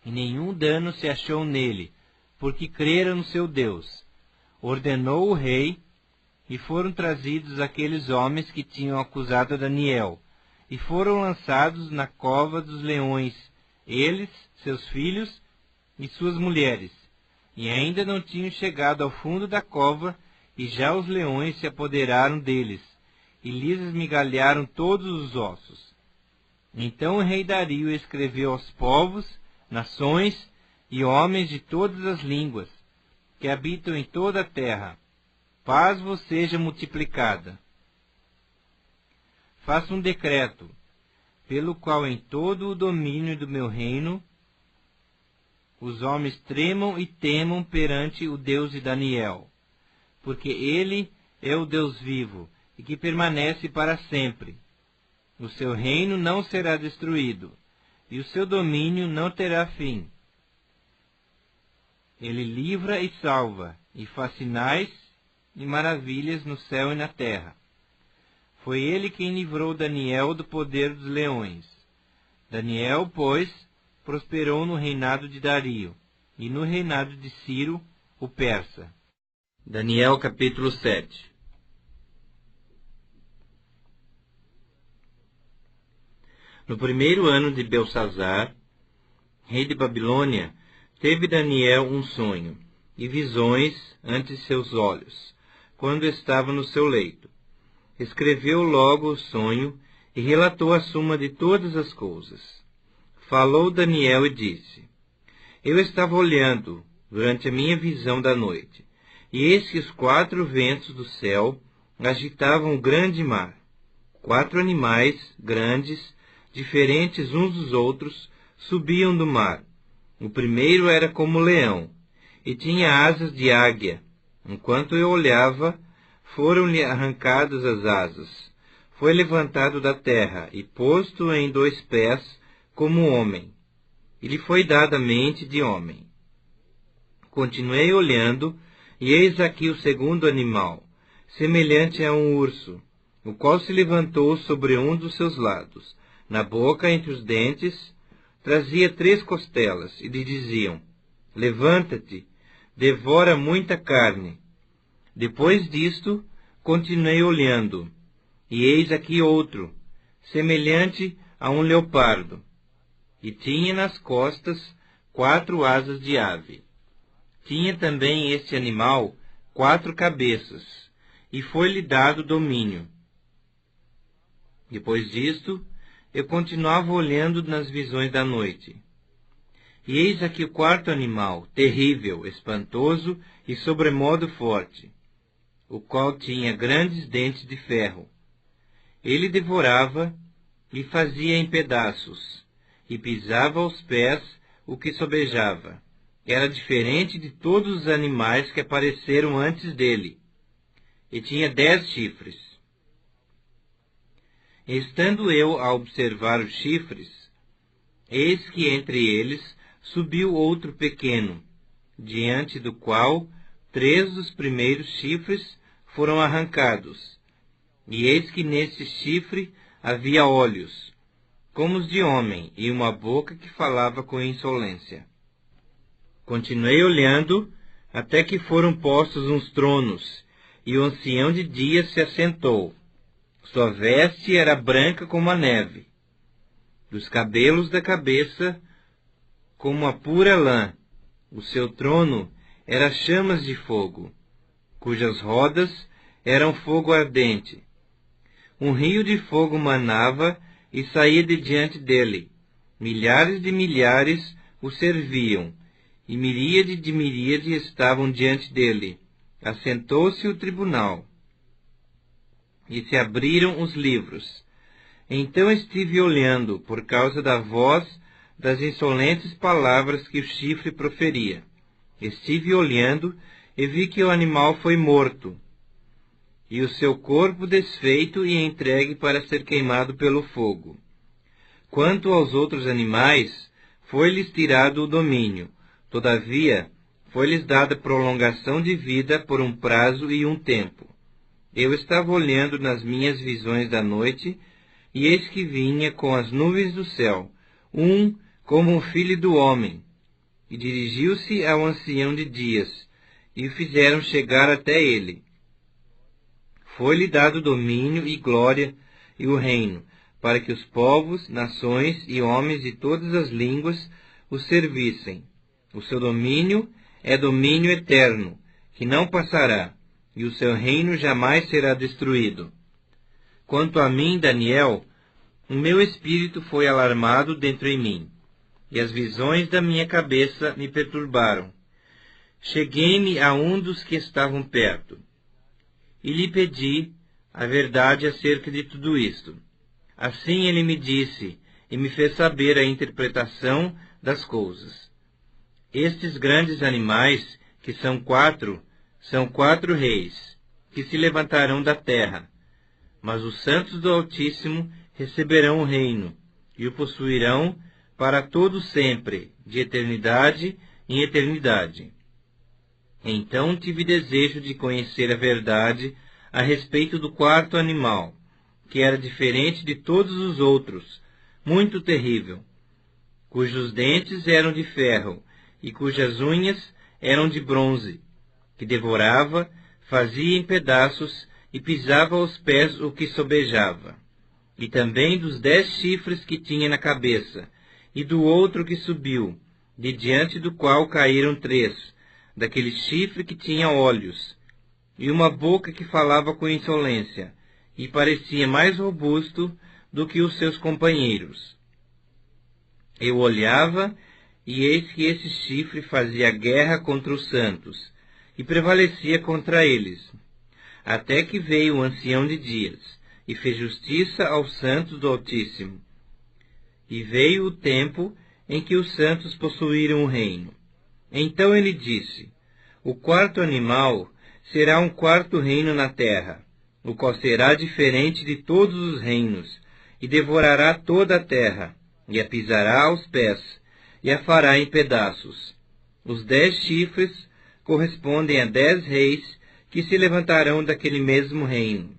E nenhum dano se achou nele, porque crera no seu Deus. Ordenou o rei, e foram trazidos aqueles homens que tinham acusado Daniel, e foram lançados na cova dos leões, eles, seus filhos e suas mulheres. E ainda não tinham chegado ao fundo da cova, e já os leões se apoderaram deles, e lhes esmigalharam todos os ossos. Então o rei Dario escreveu aos povos, nações e homens de todas as línguas, que habitam em toda a terra: paz vos seja multiplicada. Faça um decreto, pelo qual em todo o domínio do meu reino os homens tremam e temam perante o Deus de Daniel, porque ele é o Deus vivo e que permanece para sempre. O seu reino não será destruído, e o seu domínio não terá fim. Ele livra e salva, e faz sinais e maravilhas no céu e na terra. Foi ele quem livrou Daniel do poder dos leões. Daniel, pois, prosperou no reinado de Dario, e no reinado de Ciro, o persa. Daniel capítulo 7. No primeiro ano de Belsazar, rei de Babilônia, teve Daniel um sonho e visões ante seus olhos, quando estava no seu leito. Escreveu logo o sonho e relatou a suma de todas as coisas. Falou Daniel e disse: Eu estava olhando durante a minha visão da noite, e eis que os 4 ventos do céu agitavam o grande mar. 4 animais grandes, diferentes uns dos outros, subiam do mar. O primeiro era como leão, e tinha asas de águia. Enquanto eu olhava, foram-lhe arrancadas as asas. Foi levantado da terra, e posto em 2 pés, como homem. E lhe foi dada mente de homem. Continuei olhando, e eis aqui o segundo animal, semelhante a um urso, o qual se levantou sobre um dos seus lados. Na boca, entre os dentes, trazia 3 costelas, e lhe diziam: Levanta-te, devora muita carne. Depois disto, continuei olhando, e eis aqui outro, semelhante a um leopardo, e tinha nas costas 4 asas de ave. Tinha também este animal 4 cabeças, e foi-lhe dado domínio. Depois disto, eu continuava olhando nas visões da noite. E eis aqui o 4º animal, terrível, espantoso e sobremodo forte, o qual tinha grandes dentes de ferro. Ele devorava e fazia em pedaços, e pisava aos pés o que sobejava. Era diferente de todos os animais que apareceram antes dele, e tinha 10 chifres. Estando eu a observar os chifres, eis que entre eles subiu outro pequeno, diante do qual 3 dos primeiros chifres foram arrancados. E eis que nesse chifre havia olhos, como os de homem, e uma boca que falava com insolência. Continuei olhando, até que foram postos uns tronos, e o ancião de dias se assentou. Sua veste era branca como a neve, dos cabelos da cabeça como a pura lã. O seu trono era chamas de fogo, cujas rodas eram fogo ardente. Um rio de fogo manava e saía de diante dele. Milhares de milhares o serviam, e miríade de miríade estavam diante dele. Assentou-se o tribunal, e se abriram os livros. Então estive olhando, por causa da voz das insolentes palavras que o chifre proferia. Estive olhando e vi que o animal foi morto, e o seu corpo desfeito e entregue para ser queimado pelo fogo. Quanto aos outros animais, foi-lhes tirado o domínio. Todavia, foi-lhes dada prolongação de vida por um prazo e um tempo. Eu estava olhando nas minhas visões da noite, e eis que vinha com as nuvens do céu, como um filho do homem, e dirigiu-se ao ancião de dias, e o fizeram chegar até ele. Foi-lhe dado domínio e glória e o reino, para que os povos, nações e homens de todas as línguas o servissem. O seu domínio é domínio eterno, que não passará, e o seu reino jamais será destruído. Quanto a mim, Daniel, o meu espírito foi alarmado dentro em mim, e as visões da minha cabeça me perturbaram. Cheguei-me a um dos que estavam perto, e lhe pedi a verdade acerca de tudo isto. Assim ele me disse, e me fez saber a interpretação das coisas. Estes grandes animais, que são 4 reis, que se levantarão da terra. Mas os santos do Altíssimo receberão o reino, e o possuirão para todo sempre, de eternidade em eternidade. Então tive desejo de conhecer a verdade a respeito do 4º animal, que era diferente de todos os outros, muito terrível, cujos dentes eram de ferro, e cujas unhas eram de bronze, que devorava, fazia em pedaços, e pisava aos pés o que sobejava. E também dos 10 chifres que tinha na cabeça, e do outro que subiu, de diante do qual caíram 3, daquele chifre que tinha olhos, e uma boca que falava com insolência, e parecia mais robusto do que os seus companheiros. Eu olhava, e eis que esse chifre fazia guerra contra os santos, e prevalecia contra eles, até que veio o ancião de dias, e fez justiça aos santos do Altíssimo. E veio o tempo em que os santos possuíram o reino. Então ele disse, o 4º animal será um 4º reino na terra, o qual será diferente de todos os reinos, e devorará toda a terra, e a pisará aos pés, e a fará em pedaços. Os 10 chifres correspondem a 10 reis que se levantarão daquele mesmo reino.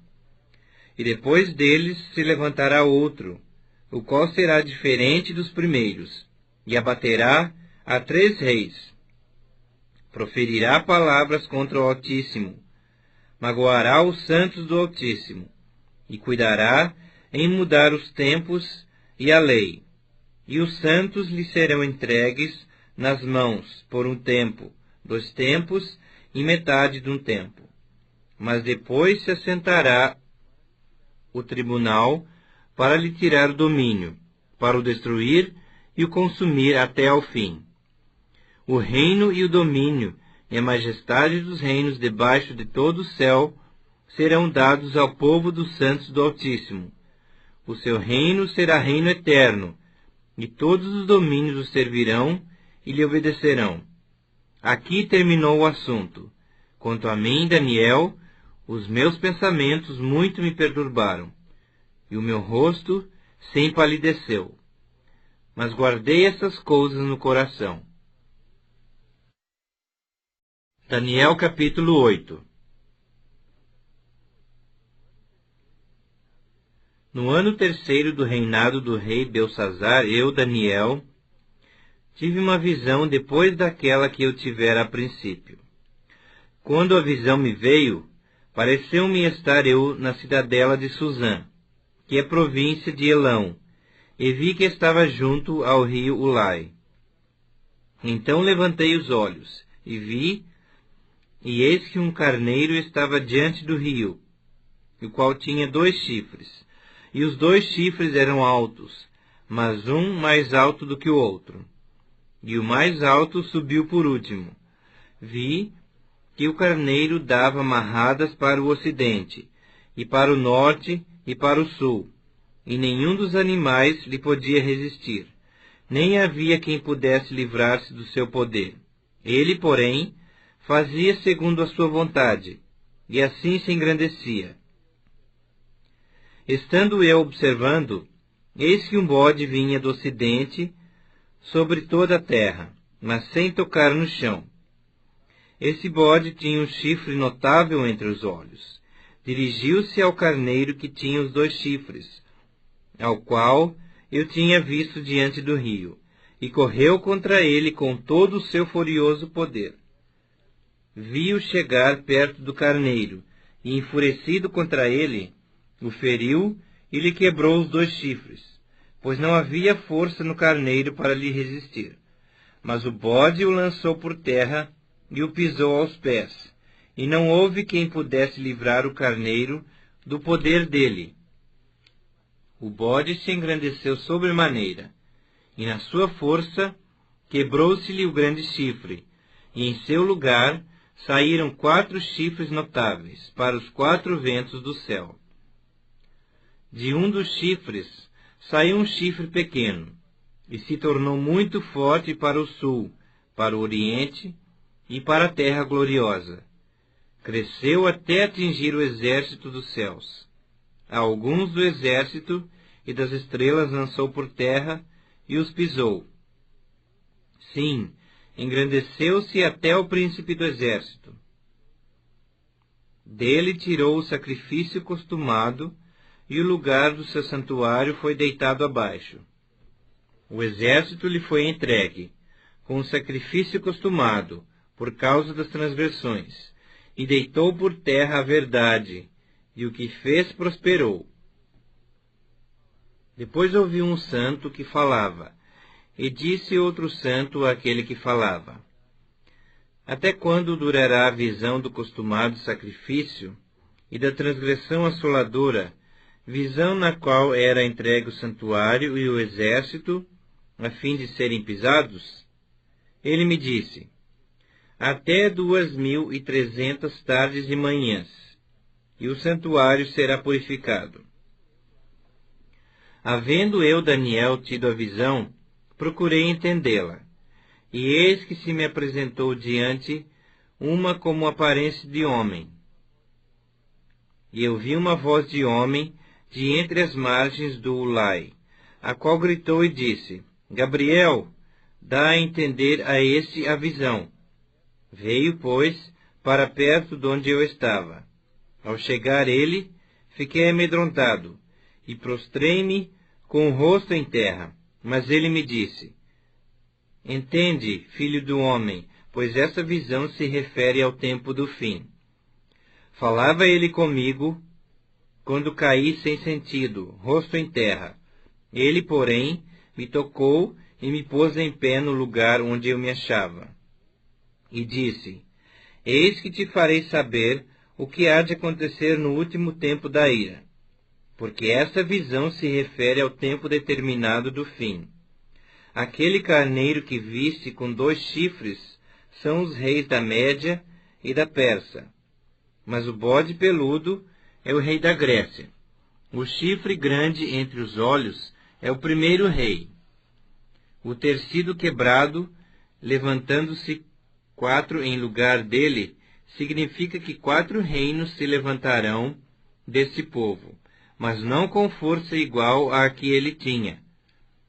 E depois deles se levantará outro, o qual será diferente dos primeiros, e abaterá a 3 reis. Proferirá palavras contra o Altíssimo, magoará os santos do Altíssimo, e cuidará em mudar os tempos e a lei. E os santos lhe serão entregues nas mãos por um tempo, 2 tempos e metade de um tempo. Mas depois se assentará o tribunal para lhe tirar o domínio, para o destruir e o consumir até ao fim. O reino e o domínio e a majestade dos reinos debaixo de todo o céu serão dados ao povo dos santos do Altíssimo. O seu reino será reino eterno, e todos os domínios o servirão e lhe obedecerão. Aqui terminou o assunto. Quanto a mim, Daniel, os meus pensamentos muito me perturbaram, e o meu rosto se empalideceu. mas guardei essas coisas no coração. Daniel capítulo 8. No ano terceiro do reinado do rei Belsazar, eu, Daniel, tive uma visão depois daquela que eu tivera a princípio. Quando a visão me veio, pareceu-me estar eu na cidadela de Susã, que é província de Elão, e vi que estava junto ao rio Ulai. Então levantei os olhos, e vi, e eis que um carneiro estava diante do rio, o qual tinha 2 chifres, e os 2 chifres eram altos, mas um mais alto do que o outro, e o mais alto subiu por último. Vi que o carneiro dava marradas para o ocidente, e para o norte, e para o sul, e nenhum dos animais lhe podia resistir, nem havia quem pudesse livrar-se do seu poder. Ele, porém, fazia segundo a sua vontade, e assim se engrandecia. Estando eu observando, eis que um bode vinha do ocidente sobre toda a terra, mas sem tocar no chão. Esse bode tinha um chifre notável entre os olhos. Dirigiu-se ao carneiro que tinha os 2 chifres, ao qual eu tinha visto diante do rio, e correu contra ele com todo o seu furioso poder. Vi-o chegar perto do carneiro, e enfurecido contra ele, o feriu e lhe quebrou os 2 chifres, pois não havia força no carneiro para lhe resistir. Mas o bode o lançou por terra e o pisou aos pés, e não houve quem pudesse livrar o carneiro do poder dele. O bode se engrandeceu sobremaneira, e na sua força quebrou-se-lhe o grande chifre, e em seu lugar saíram 4 chifres notáveis para os 4 ventos do céu. De um dos chifres saiu um chifre pequeno, e se tornou muito forte para o sul, para o oriente e para a terra gloriosa. Cresceu até atingir o exército dos céus. A alguns do exército e das estrelas lançou por terra e os pisou. Sim, engrandeceu-se até o príncipe do exército. Dele tirou o sacrifício costumado, e o lugar do seu santuário foi deitado abaixo. O exército lhe foi entregue, com o sacrifício costumado, por causa das transgressões, e deitou por terra a verdade, e o que fez prosperou. Depois ouvi um santo que falava, e disse outro santo àquele que falava: Até quando durará a visão do costumado sacrifício e da transgressão assoladora, visão na qual era entregue o santuário e o exército, a fim de serem pisados? Ele me disse: Até 2.300 tardes e manhãs, e o santuário será purificado. Havendo eu, Daniel, tido a visão, procurei entendê-la, e eis que se me apresentou diante uma como aparência de homem. E eu vi uma voz de homem de entre as margens do Ulai, a qual gritou e disse: Gabriel, dá a entender a esse a visão. Veio, pois, para perto de onde eu estava. Ao chegar ele, fiquei amedrontado, e prostrei-me com o rosto em terra. Mas ele me disse: Entende, filho do homem, pois essa visão se refere ao tempo do fim. Falava ele comigo, quando caí sem sentido, rosto em terra. Ele, porém, me tocou e me pôs em pé no lugar onde eu me achava. E disse: Eis que te farei saber o que há de acontecer no último tempo da ira, porque essa visão se refere ao tempo determinado do fim. Aquele carneiro que viste com 2 chifres são os reis da Média e da Pérsia, mas o bode peludo é o rei da Grécia. O chifre grande entre os olhos é o primeiro rei. O ter sido quebrado, levantando-se 4 em lugar dele, significa que 4 reinos se levantarão desse povo, mas não com força igual à que ele tinha.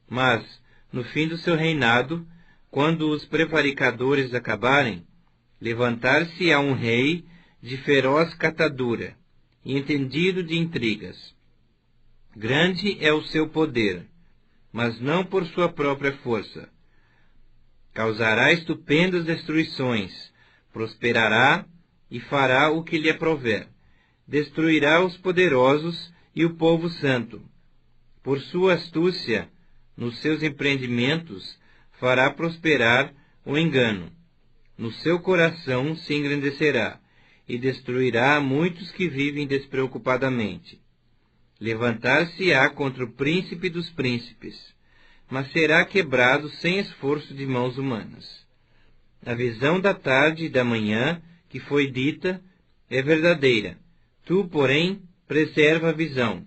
Mas no fim do seu reinado, quando os prevaricadores acabarem, levantar-se-á um rei de feroz catadura, e entendido de intrigas. Grande é o seu poder, mas não por sua própria força. Causará estupendas destruições, prosperará e fará o que lhe aprouver. Destruirá os poderosos e o povo santo. Por sua astúcia, nos seus empreendimentos, fará prosperar o engano. No seu coração se engrandecerá, e destruirá muitos que vivem despreocupadamente. Levantar-se-á contra o príncipe dos príncipes, mas será quebrado sem esforço de mãos humanas. A visão da tarde e da manhã, que foi dita, é verdadeira. Tu, porém, preserva a visão,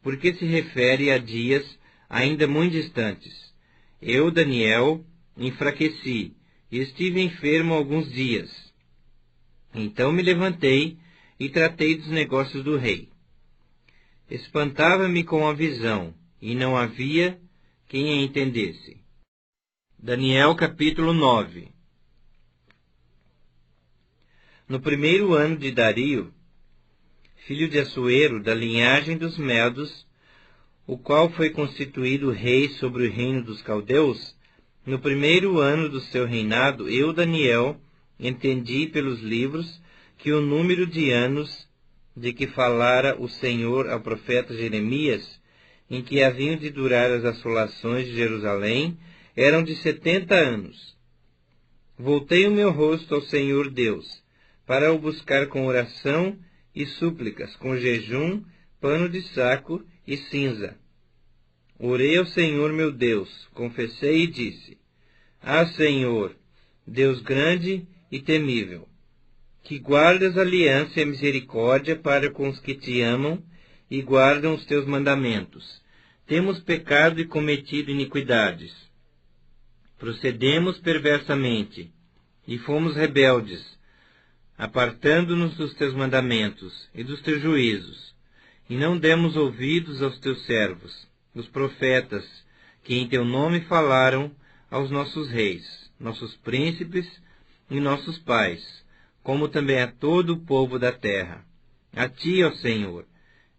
porque se refere a dias ainda muito distantes. Eu, Daniel, enfraqueci, e estive enfermo alguns dias. Então me levantei e tratei dos negócios do rei. Espantava-me com a visão, e não havia quem a entendesse. Daniel capítulo 9. No primeiro ano de Dario, filho de Assuero, da linhagem dos Medos, o qual foi constituído rei sobre o reino dos caldeus, no primeiro ano do seu reinado, eu, Daniel, entendi pelos livros que o número de anos de que falara o Senhor ao profeta Jeremias, em que haviam de durar as assolações de Jerusalém, eram de 70 anos. Voltei o meu rosto ao Senhor Deus, para o buscar com oração e súplicas, com jejum, pano de saco e cinza. Orei ao Senhor meu Deus, confessei e disse: Ah, Senhor, Deus grande e temível, que guardas a aliança e a misericórdia para com os que te amam e guardam os teus mandamentos. Temos pecado e cometido iniquidades. Procedemos perversamente e fomos rebeldes, apartando-nos dos teus mandamentos e dos teus juízos, e não demos ouvidos aos teus servos, os profetas, que em teu nome falaram aos nossos reis, nossos príncipes e nossos pais, como também a todo o povo da terra. A ti, ó Senhor,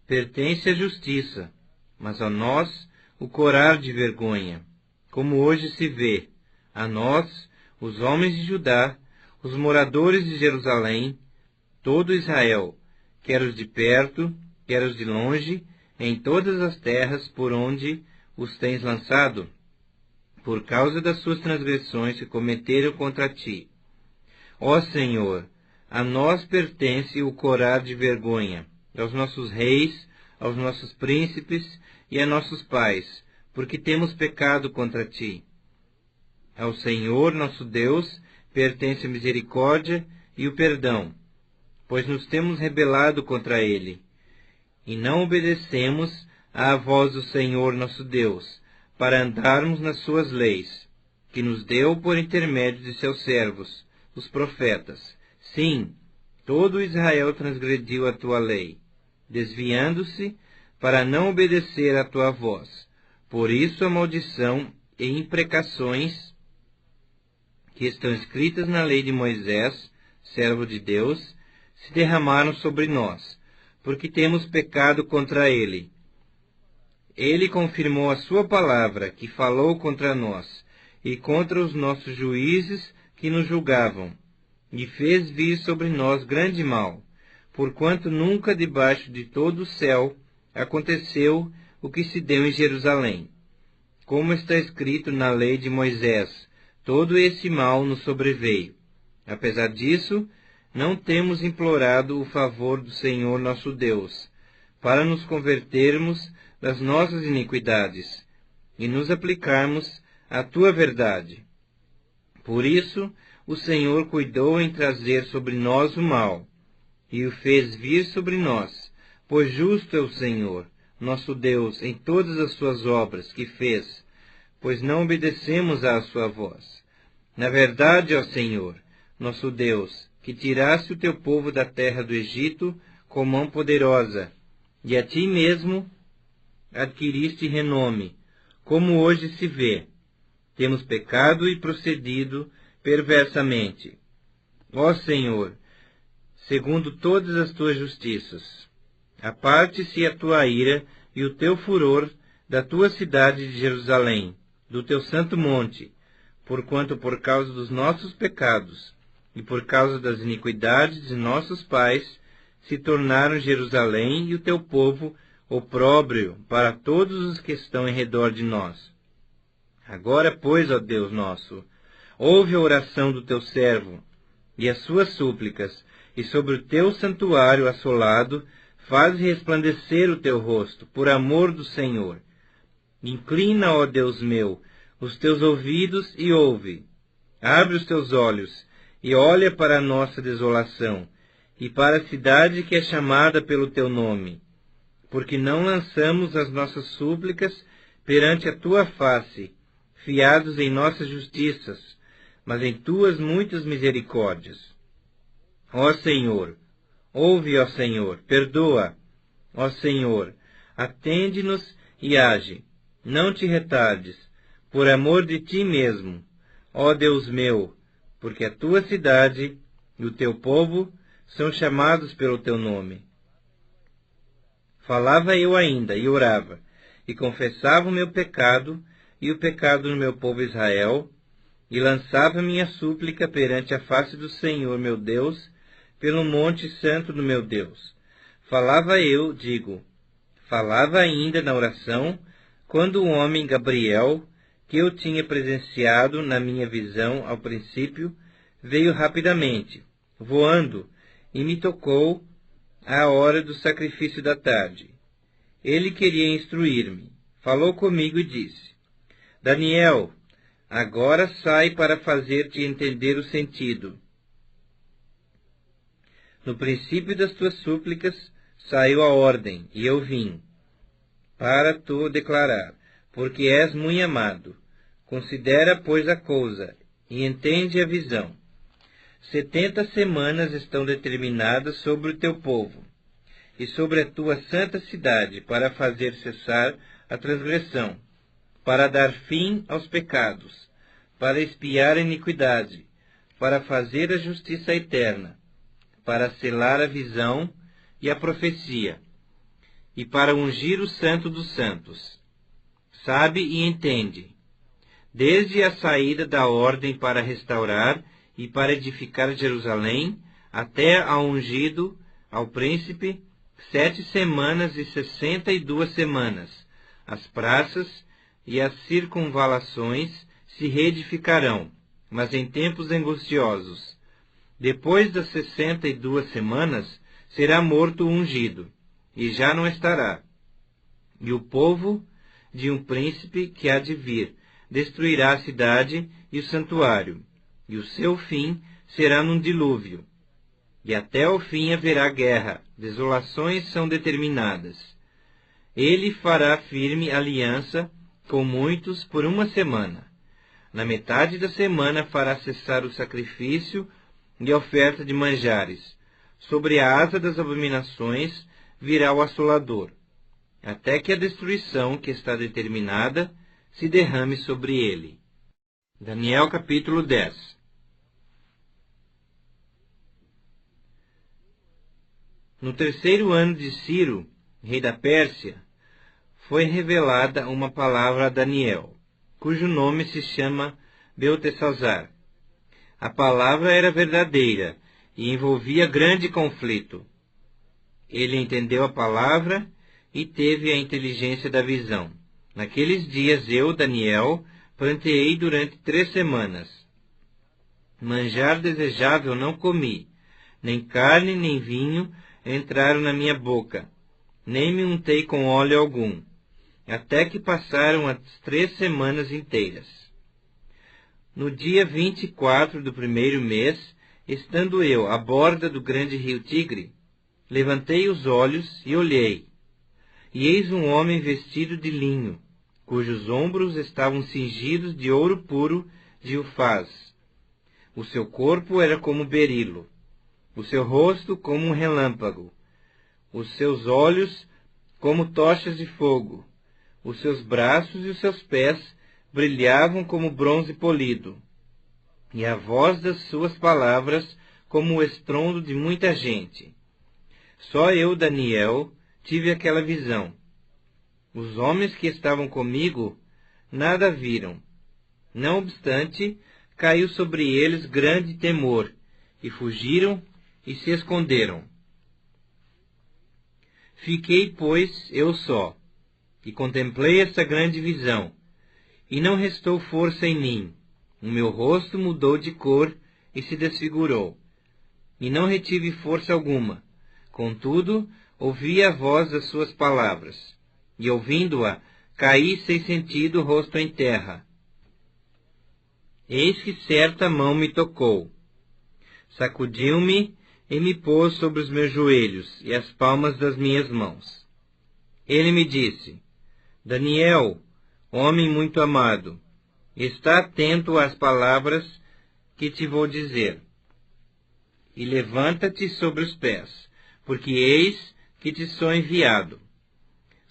pertence a justiça, mas a nós o corar de vergonha, como hoje se vê, a nós, os homens de Judá, os moradores de Jerusalém, todo Israel, quer os de perto, quer os de longe, em todas as terras por onde os tens lançado, por causa das suas transgressões que cometeram contra ti. Ó Senhor, a nós pertence o corar de vergonha, aos nossos reis, aos nossos príncipes e a nossos pais, porque temos pecado contra ti. Ao Senhor, nosso Deus, pertence a misericórdia e o perdão, pois nos temos rebelado contra ele, e não obedecemos à voz do Senhor, nosso Deus, para andarmos nas suas leis, que nos deu por intermédio de seus servos, os profetas. Sim, todo Israel transgrediu a tua lei, desviando-se para não obedecer à tua voz. Por isso a maldição e imprecações que estão escritas na lei de Moisés, servo de Deus, se derramaram sobre nós, porque temos pecado contra ele. Ele confirmou a sua palavra, que falou contra nós, e contra os nossos juízes que nos julgavam, e fez vir sobre nós grande mal, porquanto nunca debaixo de todo o céu aconteceu o que se deu em Jerusalém. Como está escrito na lei de Moisés, todo esse mal nos sobreveio. Apesar disso, não temos implorado o favor do Senhor nosso Deus, para nos convertermos das nossas iniquidades, e nos aplicarmos à tua verdade. Por isso, o Senhor cuidou em trazer sobre nós o mal, e o fez vir sobre nós, pois justo é o Senhor, nosso Deus, em todas as suas obras que fez, pois não obedecemos à sua voz. Na verdade, ó Senhor, nosso Deus, que tiraste o teu povo da terra do Egito com mão poderosa, e a ti mesmo adquiriste renome, como hoje se vê. temos pecado e procedido perversamente. Ó Senhor, segundo todas as tuas justiças, aparte-se a tua ira e o teu furor da tua cidade de Jerusalém, do teu santo monte, porquanto por causa dos nossos pecados e por causa das iniquidades de nossos pais se tornaram Jerusalém e o teu povo opróbrio para todos os que estão em redor de nós. Agora, pois, ó Deus nosso, ouve a oração do teu servo e as suas súplicas, e sobre o teu santuário assolado faz resplandecer o teu rosto, por amor do Senhor. Inclina, ó Deus meu, os teus ouvidos e ouve. Abre os teus olhos e olha para a nossa desolação e para a cidade que é chamada pelo teu nome. Porque não lançamos as nossas súplicas perante a tua face, fiados em nossas justiças, mas em tuas muitas misericórdias. Ó Senhor, ouve, ó Senhor, perdoa. Ó Senhor, atende-nos e age. Não te retardes, por amor de ti mesmo, ó Deus meu, porque a tua cidade e o teu povo são chamados pelo teu nome. Falava eu ainda e orava, e confessava o meu pecado e o pecado do meu povo Israel, e lançava minha súplica perante a face do Senhor meu Deus, pelo monte santo do meu Deus. Falava eu, falava ainda na oração, quando o homem Gabriel, que eu tinha presenciado na minha visão ao princípio, veio rapidamente, voando, e me tocou à hora do sacrifício da tarde. Ele queria instruir-me. Falou comigo e disse: Daniel, agora sai para fazer-te entender o sentido. No princípio das tuas súplicas saiu a ordem, e eu vim, para tu declarar, porque és muito amado. Considera, pois, a coisa, e entende a visão. 70 semanas estão determinadas sobre o teu povo, e sobre a tua santa cidade, para fazer cessar a transgressão, para dar fim aos pecados, para expiar a iniquidade, para fazer a justiça eterna, para selar a visão e a profecia, e para ungir o santo dos santos. Sabe e entende, desde a saída da ordem para restaurar e para edificar Jerusalém, até ao ungido, ao príncipe, 7 semanas e 62 semanas. As praças e as circunvalações se reedificarão, mas em tempos angustiosos. Depois das 62 semanas, será morto o ungido, e já não estará. E o povo de um príncipe que há de vir destruirá a cidade e o santuário, e o seu fim será num dilúvio. E até o fim haverá guerra, desolações são determinadas. Ele fará firme aliança com muitos por 1 semana. Na metade da semana fará cessar o sacrifício e a oferta de manjares. Sobre a asa das abominações virá o assolador, até que a destruição que está determinada se derrame sobre ele. Daniel capítulo 10. No 3º ano de Ciro, rei da Pérsia, foi revelada uma palavra a Daniel, cujo nome se chama Beltesazar. A palavra era verdadeira e envolvia grande conflito. Ele entendeu a palavra e teve a inteligência da visão. Naqueles dias eu, Daniel, planteei durante 3 semanas. Manjar desejável não comi, nem carne nem vinho entraram na minha boca, nem me untei com óleo algum, até que passaram as 3 semanas inteiras. No dia 24 do 1º mês, estando eu à borda do grande rio Tigre, levantei os olhos e olhei, e eis um homem vestido de linho, cujos ombros estavam cingidos de ouro puro de Ufaz. O seu corpo era como berilo, o seu rosto como um relâmpago, os seus olhos como tochas de fogo, os seus braços e os seus pés brilhavam como bronze polido, e a voz das suas palavras como o estrondo de muita gente. Só eu, Daniel, tive aquela visão. Os homens que estavam comigo nada viram. Não obstante, caiu sobre eles grande temor, e fugiram e se esconderam. Fiquei, pois, eu só, e contemplei essa grande visão, e não restou força em mim. O meu rosto mudou de cor e se desfigurou, e não retive força alguma. Contudo, ouvi a voz das suas palavras, e ouvindo-a, caí sem sentido, rosto em terra. Eis que certa mão me tocou, sacudiu-me e me pôs sobre os meus joelhos e as palmas das minhas mãos. Ele me disse: Daniel, homem muito amado, está atento às palavras que te vou dizer, e levanta-te sobre os pés, porque eis que te sou enviado.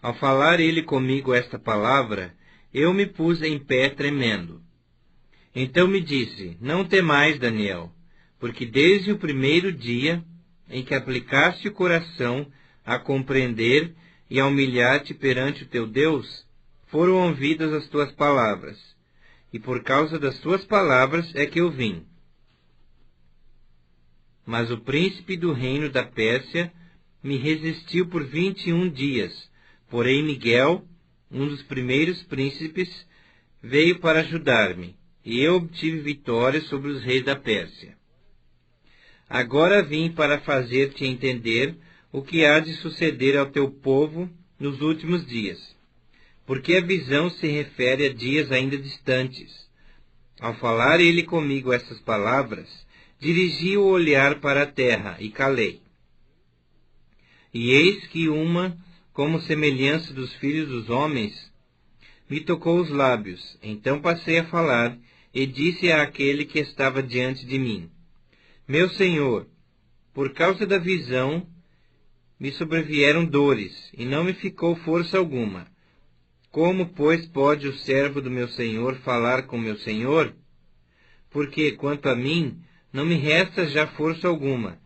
Ao falar ele comigo esta palavra, eu me pus em pé tremendo. Então me disse: Não temais, Daniel, porque desde o primeiro dia em que aplicaste o coração a compreender e a humilhar-te perante o teu Deus, foram ouvidas as tuas palavras, e por causa das tuas palavras é que eu vim. Mas o príncipe do reino da Pérsia me resistiu por 21 dias, porém Miguel, um dos primeiros príncipes, veio para ajudar-me, e eu obtive vitória sobre os reis da Pérsia. Agora vim para fazer-te entender o que há de suceder ao teu povo nos últimos dias, porque a visão se refere a dias ainda distantes. Ao falar ele comigo essas palavras, dirigi o olhar para a terra e calei. E eis que uma, como semelhança dos filhos dos homens, me tocou os lábios. Então passei a falar e disse àquele que estava diante de mim: Meu Senhor, por causa da visão, me sobrevieram dores, e não me ficou força alguma. Como, pois, pode o servo do meu Senhor falar com meu Senhor? Porque, quanto a mim, não me resta já força alguma,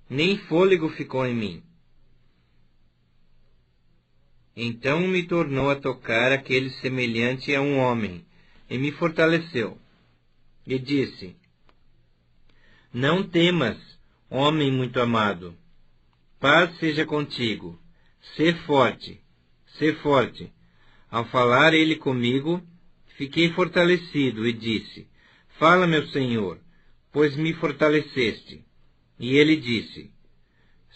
nem fôlego ficou em mim. Então me tornou a tocar aquele semelhante a um homem, e me fortaleceu. E disse: Não temas, homem muito amado. Paz seja contigo. Sê forte, sê forte. Ao falar ele comigo, fiquei fortalecido e disse: Fala, meu Senhor, pois me fortaleceste. E ele disse: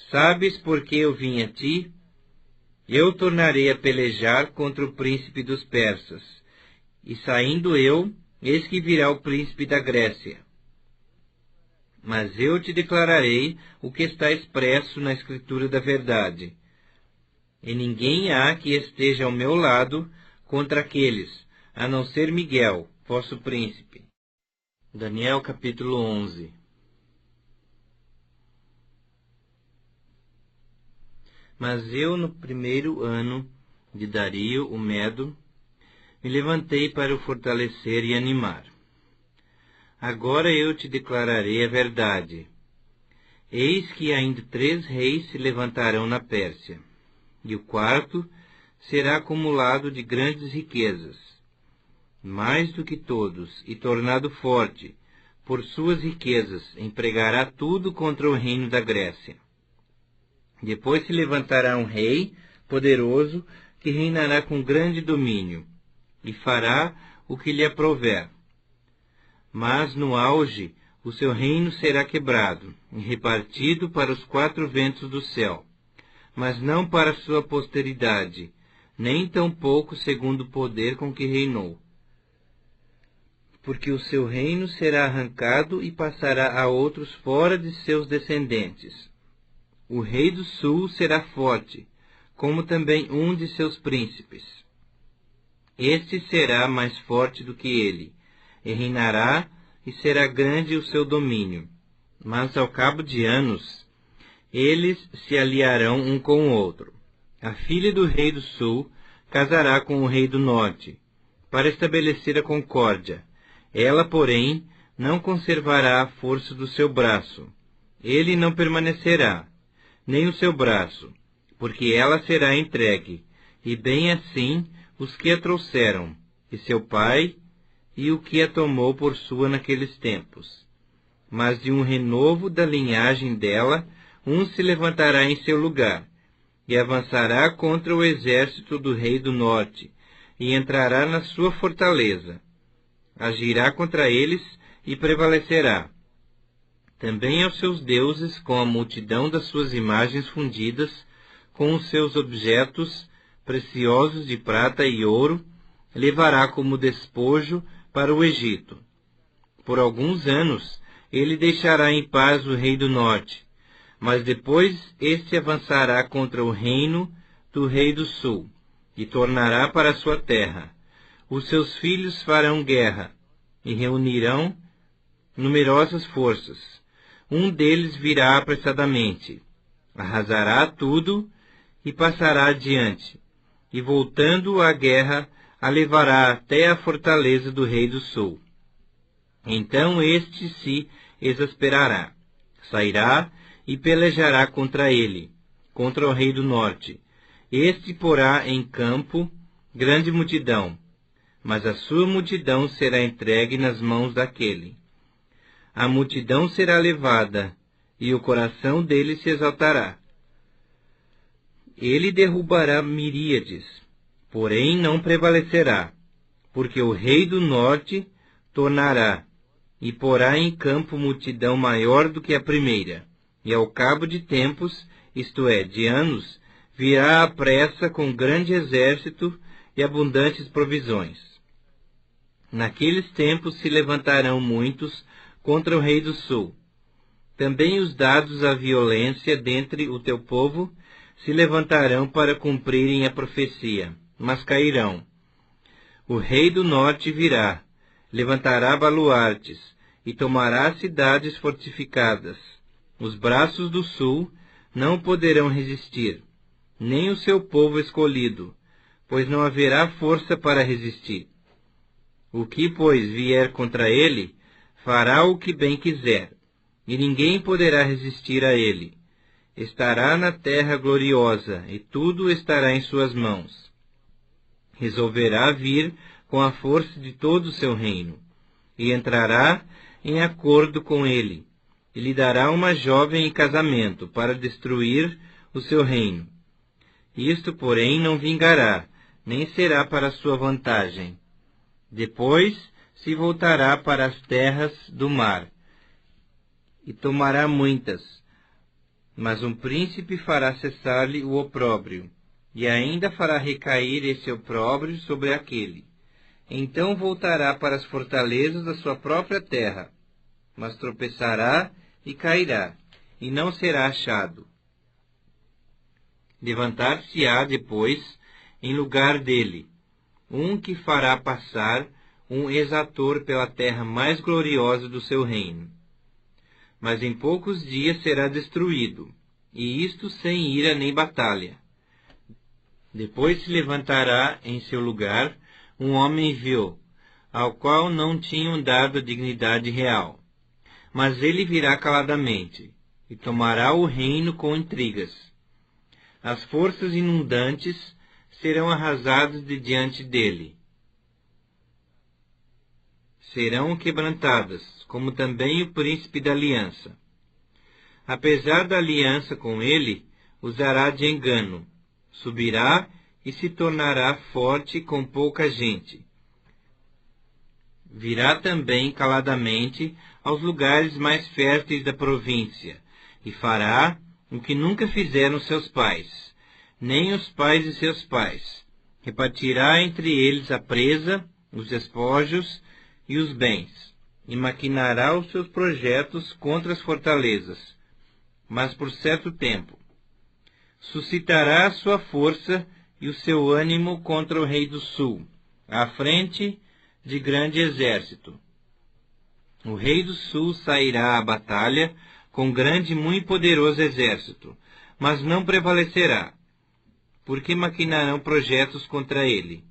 Sabes por que eu vim a ti? Eu tornarei a pelejar contra o príncipe dos persas. E saindo eu, eis que virá o príncipe da Grécia. Mas eu te declararei o que está expresso na Escritura da verdade. E ninguém há que esteja ao meu lado contra aqueles, a não ser Miguel, vosso príncipe. Daniel capítulo 11. Mas eu, no primeiro ano de Dario, o Medo, me levantei para o fortalecer e animar. Agora eu te declararei a verdade. Eis que ainda 3 reis se levantarão na Pérsia, e o quarto será acumulado de grandes riquezas, mais do que todos, e tornado forte, por suas riquezas, empregará tudo contra o reino da Grécia. Depois se levantará um rei poderoso, que reinará com grande domínio, e fará o que lhe aprouver. Mas no auge o seu reino será quebrado, e repartido para os 4 ventos do céu, mas não para sua posteridade, nem tampouco segundo o poder com que reinou. Porque o seu reino será arrancado e passará a outros fora de seus descendentes. O rei do sul será forte, como também um de seus príncipes. Este será mais forte do que ele, e reinará, e será grande o seu domínio. Mas ao cabo de anos, eles se aliarão um com o outro. A filha do rei do sul casará com o rei do norte, para estabelecer a concórdia. Ela, porém, não conservará a força do seu braço. Ele não permanecerá, nem o seu braço, porque ela será entregue, e bem assim os que a trouxeram, e seu pai, e o que a tomou por sua naqueles tempos. Mas de um renovo da linhagem dela, um se levantará em seu lugar, e avançará contra o exército do rei do norte, e entrará na sua fortaleza. Agirá contra eles e prevalecerá. Também aos seus deuses, com a multidão das suas imagens fundidas, com os seus objetos preciosos de prata e ouro, levará como despojo para o Egito. Por alguns anos ele deixará em paz o rei do norte, mas depois este avançará contra o reino do rei do sul, e tornará para sua terra. Os seus filhos farão guerra, e reunirão numerosas forças. Um deles virá apressadamente, arrasará tudo e passará adiante, e voltando à guerra, a levará até a fortaleza do rei do sul. Então este se exasperará, sairá e pelejará contra ele, contra o rei do norte. Este porá em campo grande multidão, mas a sua multidão será entregue nas mãos daquele. A multidão será levada, e o coração dele se exaltará. Ele derrubará miríades, porém não prevalecerá, porque o rei do norte tornará, e porá em campo multidão maior do que a primeira, e ao cabo de tempos, isto é, de anos, virá à pressa com grande exército e abundantes provisões. Naqueles tempos se levantarão muitos contra o rei do sul. Também os dados à violência dentre o teu povo se levantarão para cumprirem a profecia, mas cairão. O rei do norte virá, levantará baluartes, e tomará cidades fortificadas. Os braços do sul não poderão resistir, nem o seu povo escolhido, pois não haverá força para resistir. O que, pois, vier contra ele, fará o que bem quiser, e ninguém poderá resistir a ele. Estará na terra gloriosa, e tudo estará em suas mãos. Resolverá vir com a força de todo o seu reino, e entrará em acordo com ele, e lhe dará uma jovem em casamento, para destruir o seu reino. Isto, porém, não vingará, nem será para sua vantagem. Depois se voltará para as terras do mar, e tomará muitas, mas um príncipe fará cessar-lhe o opróbrio, e ainda fará recair esse opróbrio sobre aquele. Então voltará para as fortalezas da sua própria terra, mas tropeçará e cairá, e não será achado. Levantar-se-á depois, em lugar dele, um que fará passar um exator pela terra mais gloriosa do seu reino. Mas em poucos dias será destruído, e isto sem ira nem batalha. Depois se levantará em seu lugar um homem vil, ao qual não tinham dado a dignidade real. Mas ele virá caladamente, e tomará o reino com intrigas. As forças inundantes serão arrasadas de diante dele. Serão quebrantadas, como também o príncipe da aliança. Apesar da aliança com ele, usará de engano. Subirá e se tornará forte com pouca gente. Virá também caladamente aos lugares mais férteis da província, e fará o que nunca fizeram seus pais, nem os pais de seus pais. Repartirá entre eles a presa, os despojos e os bens, e maquinará os seus projetos contra as fortalezas, mas por certo tempo. Suscitará a sua força e o seu ânimo contra o rei do sul, à frente de grande exército. O rei do sul sairá à batalha com grande e muito poderoso exército, mas não prevalecerá, porque maquinarão projetos contra ele.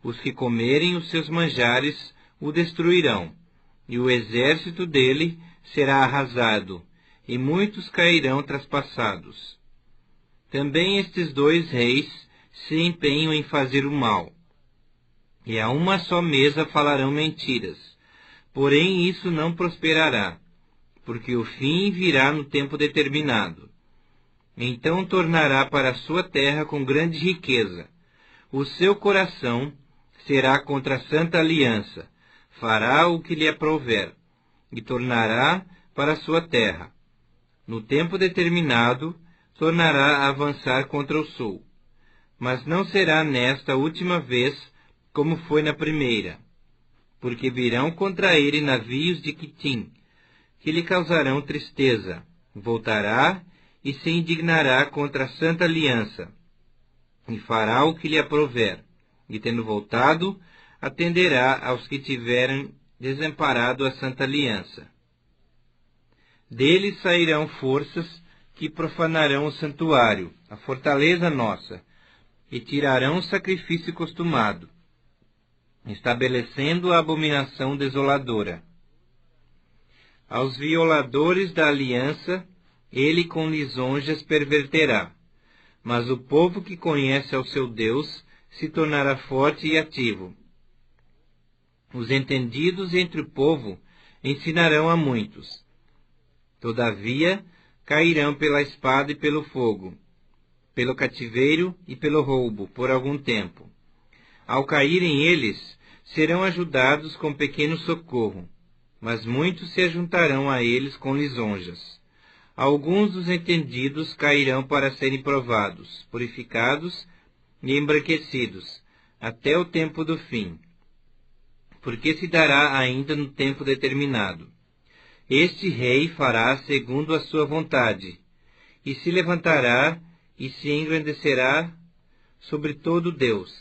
Os que comerem os seus manjares o destruirão, e o exército dele será arrasado, e muitos cairão traspassados. Também estes dois reis se empenham em fazer o mal, e a uma só mesa falarão mentiras, porém isso não prosperará, porque o fim virá no tempo determinado. Então tornará para a sua terra com grande riqueza. O seu coração será contra a santa aliança, fará o que lhe aprouver, e tornará para a sua terra. No tempo determinado, tornará a avançar contra o sul. Mas não será nesta última vez como foi na primeira, porque virão contra ele navios de Quitim, que lhe causarão tristeza. Voltará e se indignará contra a santa aliança, e fará o que lhe aprouver, e tendo voltado, atenderá aos que tiverem desamparado a santa aliança. Dele sairão forças que profanarão o santuário, a fortaleza nossa, e tirarão o sacrifício costumado, estabelecendo a abominação desoladora. Aos violadores da aliança, ele com lisonjas perverterá, mas o povo que conhece ao seu Deus se tornará forte e ativo. Os entendidos entre o povo ensinarão a muitos. Todavia, cairão pela espada e pelo fogo, pelo cativeiro e pelo roubo, por algum tempo. Ao caírem eles, serão ajudados com pequeno socorro, mas muitos se ajuntarão a eles com lisonjas. Alguns dos entendidos cairão para serem provados, purificados e embranquecidos, até o tempo do fim, porque se dará ainda no tempo determinado. Este rei fará segundo a sua vontade, e se levantará e se engrandecerá sobre todo Deus,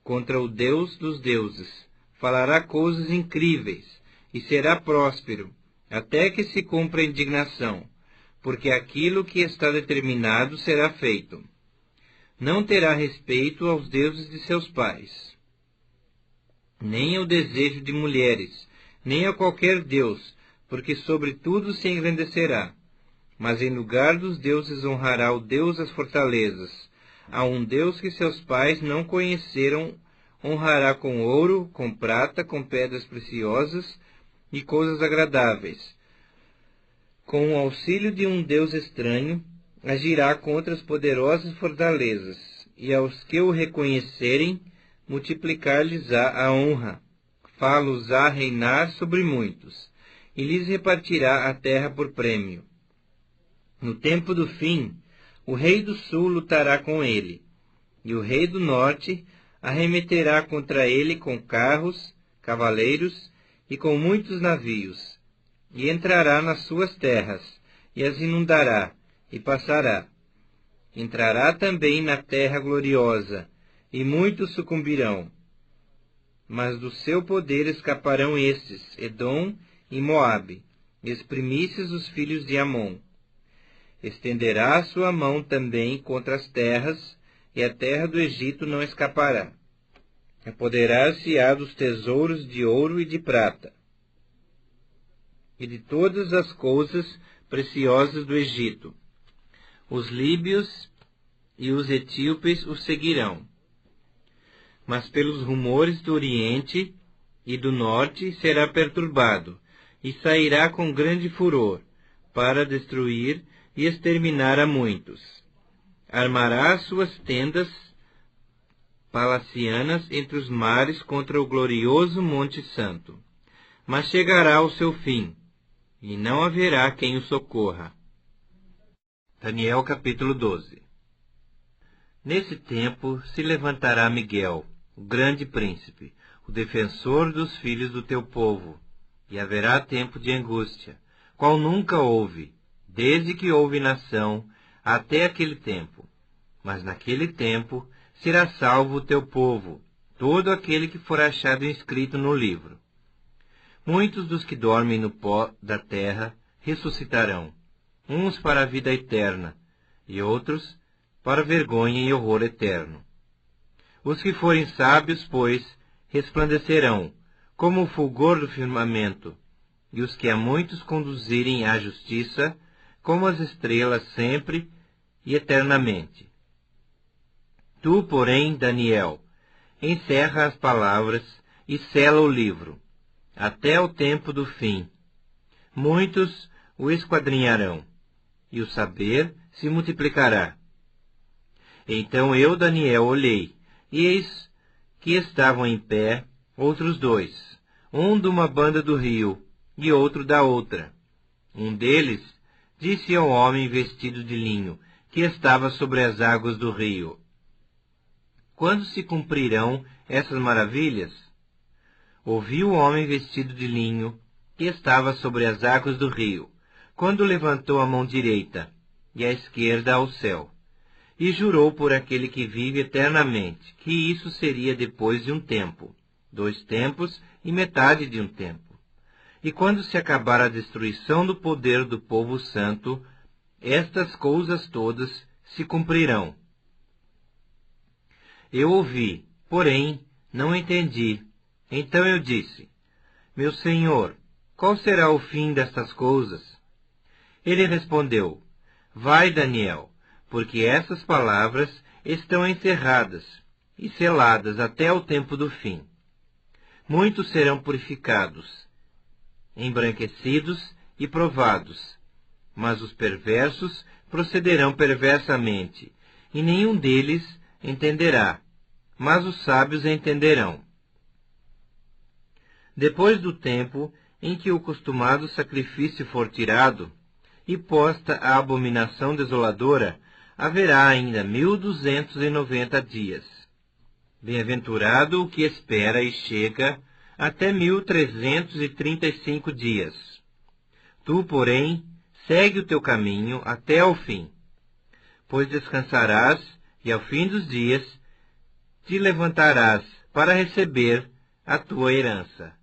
contra o Deus dos deuses. Falará coisas incríveis, e será próspero, até que se cumpra a indignação, porque aquilo que está determinado será feito. Não terá respeito aos deuses de seus pais, nem ao desejo de mulheres, nem a qualquer deus, porque sobre tudo se engrandecerá. Mas em lugar dos deuses honrará o Deus das fortalezas. A um Deus que seus pais não conheceram, honrará com ouro, com prata, com pedras preciosas e coisas agradáveis. Com o auxílio de um Deus estranho, agirá contra as poderosas fortalezas, e aos que o reconhecerem, multiplicar-lhes-á a honra, fá-los-á reinar sobre muitos, e lhes repartirá a terra por prêmio. No tempo do fim, o rei do sul lutará com ele, e o rei do norte arremeterá contra ele com carros, cavaleiros e com muitos navios, e entrará nas suas terras, e as inundará, e passará. Entrará também na terra gloriosa, e muitos sucumbirão. Mas do seu poder escaparão estes, Edom e Moabe, e as primícias dos filhos de Amon. Estenderá a sua mão também contra as terras, e a terra do Egito não escapará. Apoderar-se-á dos tesouros de ouro e de prata, e de todas as coisas preciosas do Egito. Os líbios e os etíopes o seguirão. Mas pelos rumores do Oriente e do Norte será perturbado, e sairá com grande furor, para destruir e exterminar a muitos. Armará suas tendas palacianas entre os mares contra o glorioso Monte Santo. Mas chegará o seu fim, e não haverá quem o socorra. Daniel capítulo 12. Nesse tempo se levantará Miguel, o grande príncipe, o defensor dos filhos do teu povo, e haverá tempo de angústia, qual nunca houve, desde que houve nação até aquele tempo. Mas naquele tempo será salvo o teu povo, todo aquele que for achado inscrito no livro. Muitos dos que dormem no pó da terra ressuscitarão, uns para a vida eterna, e outros para vergonha e horror eterno. Os que forem sábios, pois, resplandecerão, como o fulgor do firmamento, e os que a muitos conduzirem à justiça, como as estrelas sempre e eternamente. Tu, porém, Daniel, encerra as palavras e sela o livro, até o tempo do fim. Muitos o esquadrinharão, e o saber se multiplicará. Então eu, Daniel, olhei, e eis que estavam em pé outros dois, um de uma banda do rio, e outro da outra. Um deles disse ao homem vestido de linho, que estava sobre as águas do rio: Quando se cumprirão essas maravilhas? Ouvi o homem vestido de linho, que estava sobre as águas do rio, quando levantou a mão direita e a esquerda ao céu, e jurou por aquele que vive eternamente, que isso seria depois de um tempo, 2 tempos e metade de um tempo. E quando se acabar a destruição do poder do povo santo, estas coisas todas se cumprirão. Eu ouvi, porém não entendi. Então eu disse: Meu Senhor, qual será o fim destas coisas? Ele respondeu: Vai, Daniel, porque essas palavras estão encerradas e seladas até o tempo do fim. Muitos serão purificados, embranquecidos e provados, mas os perversos procederão perversamente, e nenhum deles entenderá, mas os sábios entenderão. Depois do tempo em que o costumado sacrifício for tirado, e posta a abominação desoladora, haverá ainda 1290 dias. Bem-aventurado o que espera e chega até 1335 dias. Tu, porém, segue o teu caminho até ao fim, pois descansarás e ao fim dos dias te levantarás para receber a tua herança.